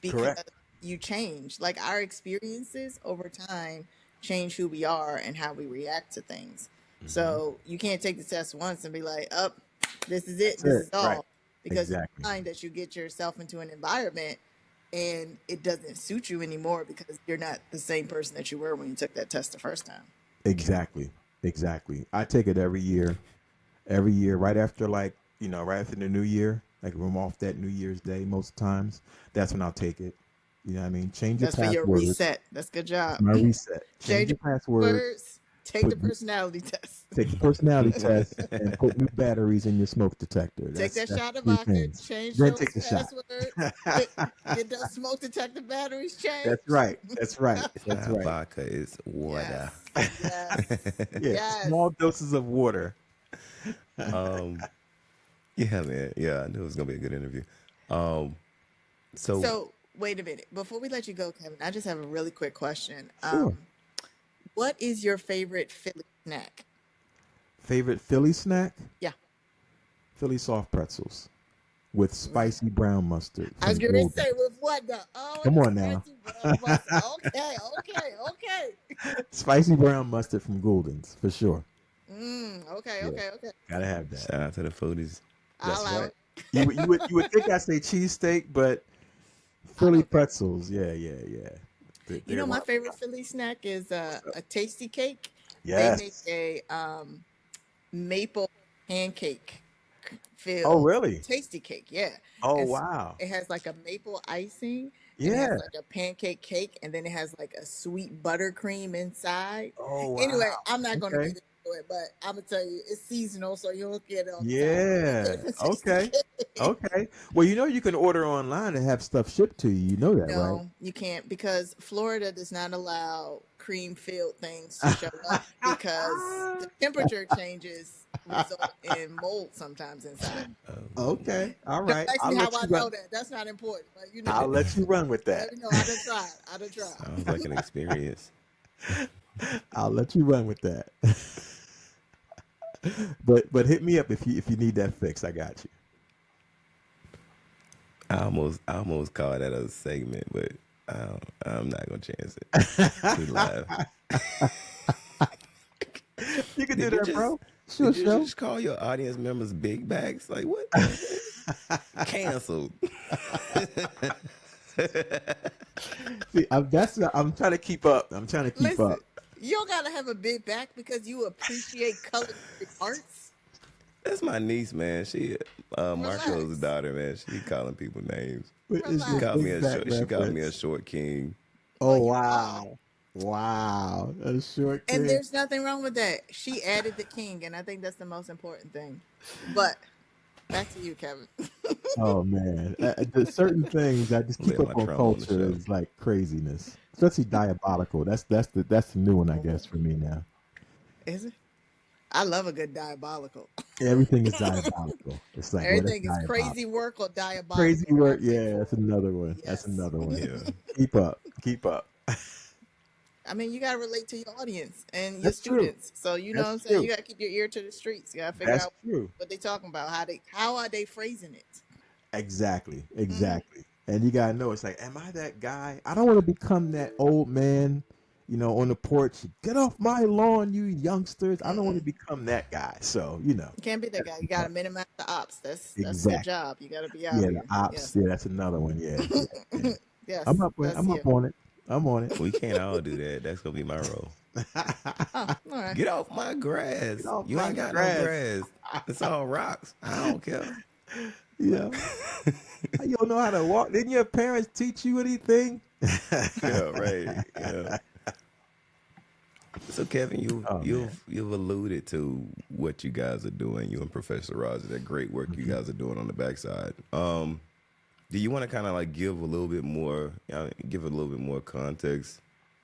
because Correct. you change. Like our experiences over time change who we are and how we react to things. So you can't take the test once and be like, "Up, this is it. That's This it. is Right. all," because you Exactly. find that you get yourself into an environment and it doesn't suit you anymore because you're not the same person that you were when you took that test the first time. Exactly. Exactly. I take it every year. Every year, right after right after the new year, like when I'm off that New Year's Day most times, that's when I'll take it. You know what I mean? Change your That's for your passwords. reset. That's good It's job. my reset. Change Change your your passwords. words. Take the personality test. Take the personality test and put new batteries in your smoke detector. Take that That's shot of three vodka, things. change Then your take the shot. password, get those smoke detector batteries changed. That's right. That's right. It's That's not right. vodka, it's water. Yes. Yes. Yeah, Yes. small doses of water. Yeah, man. Yeah, I knew it was gonna be a good interview. Um, so So wait a minute. Before we let you go, Kevin, I just have a really quick question. Sure. What is your favorite Philly snack? Favorite Philly snack? Yeah. Philly soft pretzels with spicy brown mustard I was from going to Golden. say with what now? Oh, Come the on now. spicy brown mustard. Okay, okay. Spicy brown mustard from Golden's for sure. Okay, Yeah, okay. gotta have that. shout out to the foodies. I'll That's allow right. it. You would think I say cheesesteak, but I Philly don't care. pretzels, yeah. You They're know, my one. favorite Philly snack is a tasty cake. They make Yes. a maple pancake Oh, filled really? tasty cake. Yeah. Oh, And wow. it has like a maple icing and it has Yeah. like a pancake cake and then it has like a sweet buttercream inside. Oh, wow. Anyway, I'm not going to Okay. get into it, but I'm going to tell you it's seasonal, so you don't get it all the time. You get Yeah. it for tasty Okay. cake. Okay. Well, you can order online and have stuff shipped to you. You know that, right? No, you can't because Florida does not allow cream filled things to show up because the temperature changes result in mold sometimes inside. Okay. All Don't right. ask me how I know that. That's not important, but you know. I'll let you run with that. Let me know. I done tried. Sounds like an experience. I'll let you run with that. But hit me up if you need that fix. I got you. I almost called that a segment, but I'm not gonna chance it. Too live. You can do Did you that, bro. Sure, Did you sure. just call your audience members big bags? Like what? Canceled. See, I'm trying to keep up. I'm trying to keep Listen, up. you don't gotta have a big back because you appreciate culinary arts. That's my niece, man. She Marco's Relax. daughter, man. She calling people names. What is Relax. your She called me big a back short. She called me a reference? short king. Oh, Well, you are. wow. Wow. A short And kid. there's nothing wrong with that. She added the king, and I think that's the most important thing. But back to you, Kevin. Oh, man. There's certain things I just keep Let up my on trauma on the culture show. is like craziness. Especially diabolical. That's the new one, I guess, for me now. Is it? I love a good diabolical. Everything is diabolical. It's like, well, that's Everything is diabolical. crazy work or diabolical. Crazy work. I'm in Yeah, for that's it. another one. That's Yes. another one. Yeah. Keep up. Keep up. I mean, you gotta relate to your audience and your That's true. students. So you know what I'm That's saying. true. You gotta keep your ear to the streets. You gotta figure That's out true. what they talking about. How are they phrasing it? Exactly. Exactly. And you gotta know it's like, am I that guy? I don't want to become that old man, on the porch. Get off my lawn, you youngsters. I don't want to become that guy. So, You can't be that guy. You gotta minimize the ops. That's their Exactly. job. You gotta be out Yeah, the here. ops. Yes. Yeah, that's another one. Yeah. Yes. I'm up That's on it. I'm on it. We can't all do that. That's gonna be my role. Oh, all right. Get off my grass. Get off You my ain't got grass. no grass. It's all rocks. I don't care. Yeah. You don't know how to walk. Didn't your parents teach you anything? Yeah, right. Yeah. So Kevin, you've alluded to what you guys are doing. You and Professor Roger, that great work you guys are doing on the backside. Do you want to kind of like give a little bit more context?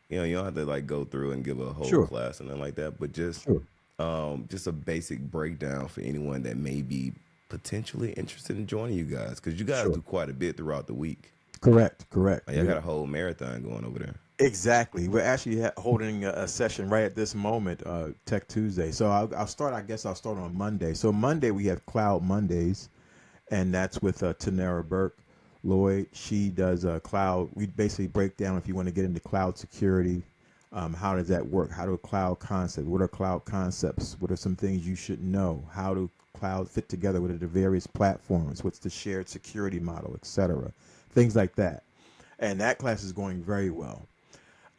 You don't have to like go through and give a whole Sure. class and nothing like that, but just Sure. just a basic breakdown for anyone that may be potentially interested in joining you guys, because you guys Sure. do quite a bit throughout the week. Correct. Like, y'all got a whole marathon going over there. Exactly. We're actually holding a session right at this moment, Tech Tuesday. So I'll start. I guess I'll start on Monday. So Monday we have Cloud Mondays, and that's with Tanera Burke Lloyd. She does cloud. We basically break down if you want to get into cloud security. How does that work? How do cloud concepts? What are cloud concepts? What are some things you should know? How do cloud fit together with the various platforms? What's the shared security model, etc. Things like that. And that class is going very well.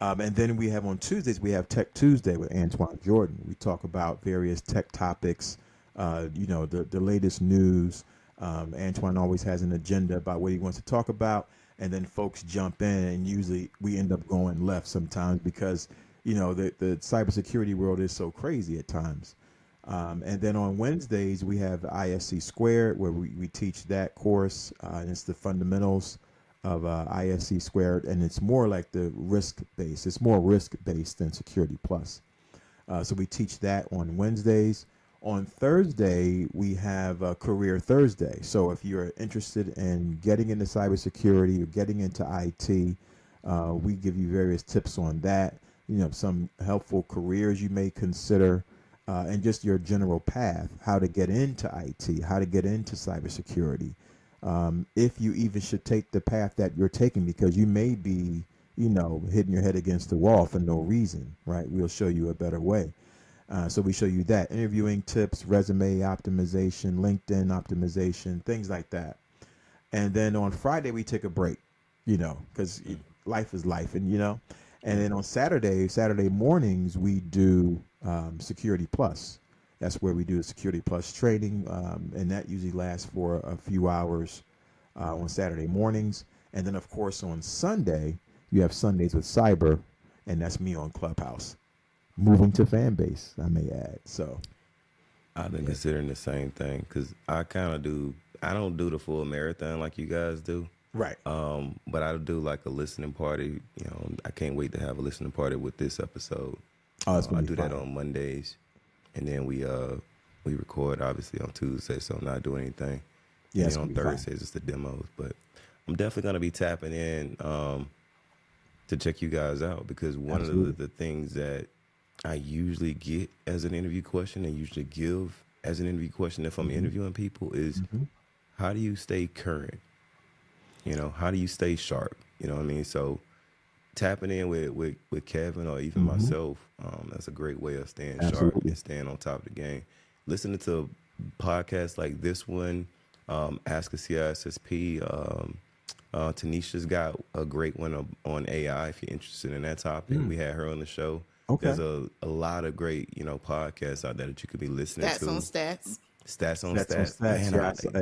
And then we have on Tuesdays, we have Tech Tuesday with Antoine Jordan. We talk about various tech topics, the latest news. Antoine always has an agenda about what he wants to talk about. And then folks jump in, and usually we end up going left sometimes because the cybersecurity world is so crazy at times. And then on Wednesdays, we have ISC Squared, where we teach that course. And it's the fundamentals of ISC Squared. And it's more like the risk based. It's more risk based than Security Plus. So we teach that on Wednesdays. On Thursday, we have Career Thursday. So if you're interested in getting into cybersecurity or getting into IT, we give you various tips on that. Some helpful careers you may consider, and just your general path, how to get into IT, how to get into cybersecurity. If you even should take the path that you're taking, because you may be, hitting your head against the wall for no reason, right? We'll show you a better way. So we show you that, interviewing tips, resume optimization, LinkedIn optimization, things like that. And then on Friday, we take a break, because life is life. And then on Saturday mornings, we do Security Plus. That's where we do a Security Plus training. And that usually lasts for a few hours on Saturday mornings. And then, of course, on Sunday, you have Sundays with Cyber, and that's me on Clubhouse. Moving to fan base, I may add. So I've been considering the same thing, because I don't do the full marathon like you guys do. Right. But I do like a listening party. I can't wait to have a listening party with this episode. Oh, that's I do that on Mondays, and then we record obviously on Tuesday, so I'm not doing anything. Yeah, and then on Thursdays it's the demos. But I'm definitely gonna be tapping in to check you guys out, because one of the things that I usually get as an interview question, and usually give as an interview question if I'm interviewing people, is how do you stay current? How do you stay sharp? You know what I mean? So tapping in with Kevin or even myself, that's a great way of staying sharp and staying on top of the game. Listening to podcasts like this one, Ask a CISSP. Tanisha's got a great one on AI if you're interested in that topic. We had her on the show. Okay. There's a lot of great, podcasts out there that you could be listening to. Stats on stats. Stats on Stats. Man,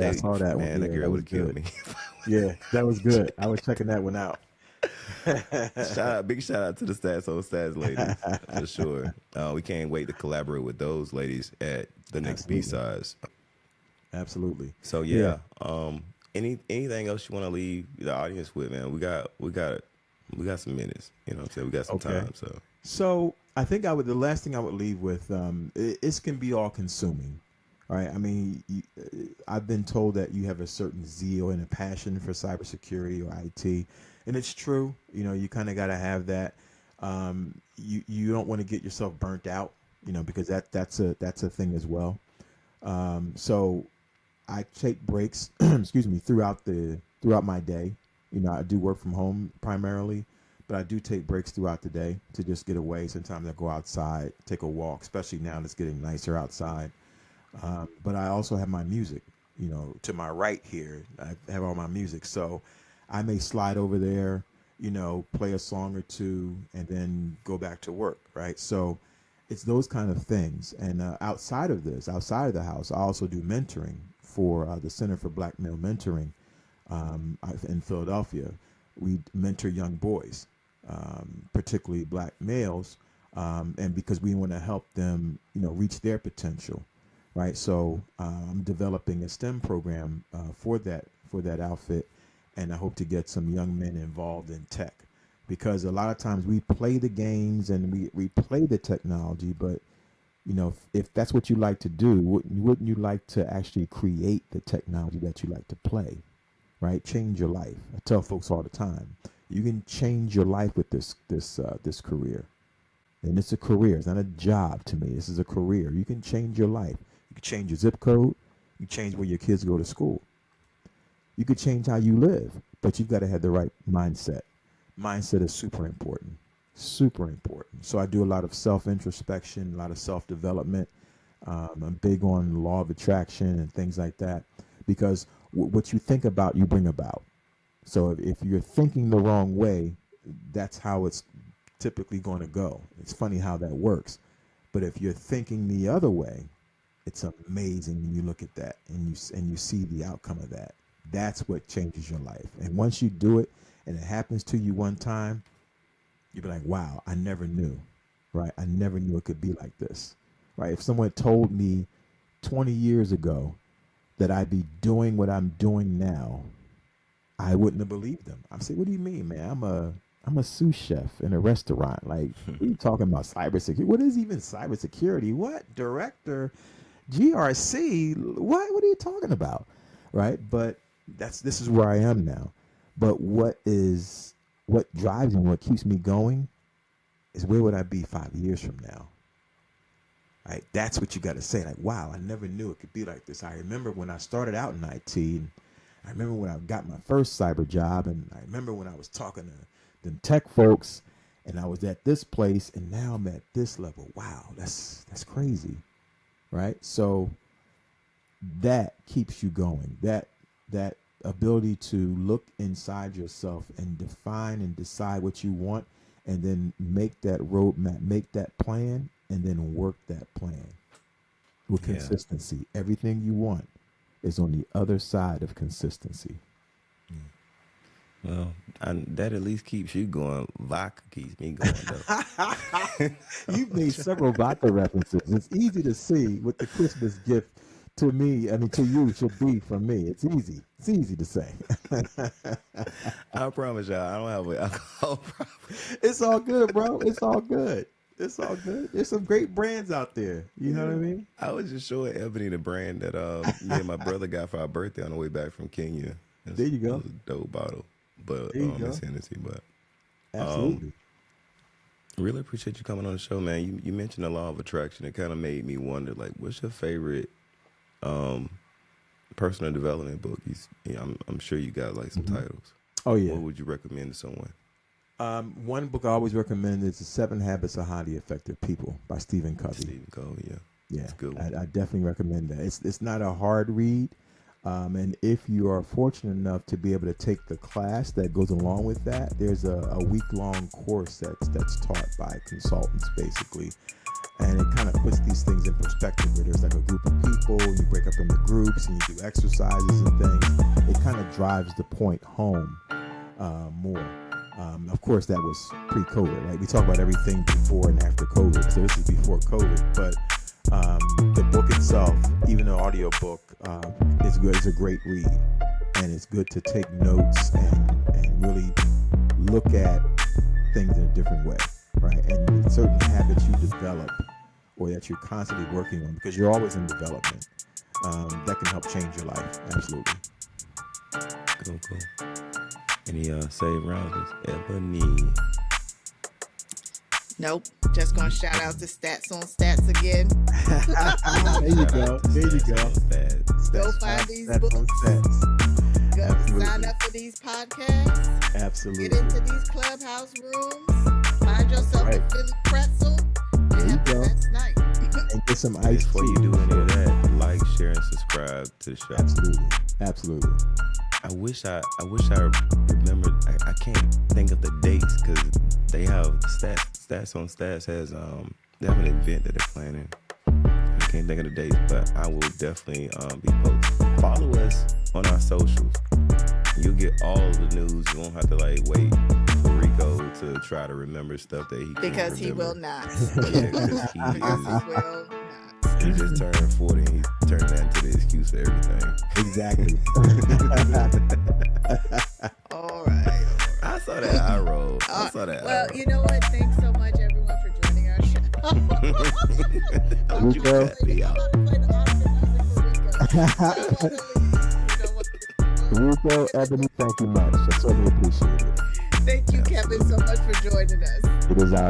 Yeah, I saw that one. Man, that girl would have killed me. Yeah, that was good. I was checking that one out. Big shout out to the Stats on Stats ladies, for sure. We can't wait to collaborate with those ladies at the next B-sides. Absolutely. So yeah. Anything else you want to leave the audience with, man? We got some minutes. You know what I'm saying? We got some time. So I think the last thing I would leave with, it can be all consuming, right? I mean, I've been told that you have a certain zeal and a passion for cybersecurity or IT, and it's true. You kind of got to have that. You don't want to get yourself burnt out, because that's a thing as well. So I take breaks, excuse me, throughout my day. I do work from home primarily, but I do take breaks throughout the day to just get away. Sometimes I go outside, take a walk, especially now it's getting nicer outside. But I also have my music, to my right here. I have all my music. So I may slide over there, play a song or two, and then go back to work, right? So it's those kind of things. And outside of the house, I also do mentoring for the Center for Black Male Mentoring in Philadelphia. We mentor young boys, particularly black males, and because we want to help them, reach their potential, right? So I'm developing a STEM program for that outfit, and I hope to get some young men involved in tech, because a lot of times we play the games and we play the technology, but if that's what you like to do, wouldn't you like to actually create the technology that you like to play, right? Change your life. I tell folks all the time, you can change your life with this career. And it's a career. It's not a job to me. This is a career. You can change your life. You can change your zip code. You can change where your kids go to school. You could change how you live, but you've got to have the right mindset. Mindset is super important. Super important. So I do a lot of self-introspection, a lot of self-development. I'm big on law of attraction and things like that, because what you think about, you bring about. So if you're thinking the wrong way, that's how it's typically going to go. It's funny how that works. But if you're thinking the other way, it's amazing when you look at that and you see the outcome of that. That's what changes your life. And once you do it and it happens to you one time, you'll be like, wow, I never knew. right? I never knew it could be like this, right? If someone told me 20 years ago that I'd be doing what I'm doing now, I wouldn't have believed them. I'd say, what do you mean, man? I'm a sous chef in a restaurant. Like, what are you talking about cybersecurity? What is even cybersecurity? What? Director, GRC? What are you talking about? Right? But this is where I am now. But what drives me, what keeps me going is where would I be 5 years from now? Right? That's what you got to say. Like, wow, I never knew it could be like this. I remember when I started out in IT, and I remember when I got my first cyber job, and I remember when I was talking to the tech folks, and I was at this place, and now I'm at this level. Wow, that's crazy, right? So that keeps you going. That ability to look inside yourself and define and decide what you want, and then make that roadmap, make that plan, and then work that plan with consistency. Everything you want is on the other side of consistency. Well, that at least keeps you going. Vodka keeps me going, though. You've made several vodka references. It's easy to see what the Christmas gift to me, I mean, to you should be from me. It's easy. It's easy to say. I promise y'all, I don't have an alcohol problem. It's all good, bro. It's all good. It's all good. There's some great brands out there. You know what I mean? I was just showing Ebonyy the brand that me and my brother got for our birthday on the way back from Kenya. There you go. It was a dope bottle. But it's Hennessy, but Absolutely. really appreciate you coming on the show, man. You mentioned the law of attraction. It kind of made me wonder, like, what's your favorite personal development book? I'm sure you got like some titles. Oh yeah. What would you recommend to someone? One book I always recommend is The 7 Habits of Highly Effective People by Stephen Covey. Stephen Covey, yeah. Yeah, It's a good one. I definitely recommend that. It's not a hard read. And if you are fortunate enough to be able to take the class that goes along with that, there's a week-long course that's taught by consultants, basically. And it kind of puts these things in perspective, where there's like a group of people, you break up into groups, and you do exercises and things. It kind of drives the point home more. Of course, that was pre-COVID, right? We talk about everything before and after COVID, so this is before COVID. But the book itself, even the audio book, is good. It's a great read, and it's good to take notes and really look at things in a different way, right? And certain habits you develop or that you're constantly working on, because you're always in development, that can help change your life. Absolutely. Cool. Any save rounds with Ebonyy? Nope. Just gonna shout out to Stats on Stats again. There you go. Go find these Stats on books. Stats. Go Absolutely. sign up for these podcasts. Absolutely. Get into these clubhouse rooms. Find yourself Right. a Philly pretzel. There you And have go. a nice night. And get some ice Before you tea. do any of that, like, share, and subscribe to the show. Absolutely. I wish I remembered. I can't think of the dates because they have stats on stats has they have an event that they're planning. I can't think of the dates, but I will definitely be posting. Follow us on our socials. You'll get all the news. You won't have to like wait for Rico to try to remember stuff that he can't Because he remember. will not. Yeah, 'cause he Because he is. will not. He just turned 40 and he's turning that into the excuse for everything. Exactly. All right. I saw that eye roll. I saw that eye Well, roll. you know what? Thanks so much, everyone, for joining our show. Don't you Rico. cut me out. Rico, Ebonyy, thank you much. I certainly appreciate it. Thank you, Kevin, so much for joining us.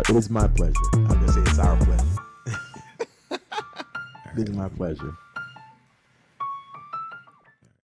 It is my pleasure. I'm gonna say it's our pleasure. It is my pleasure.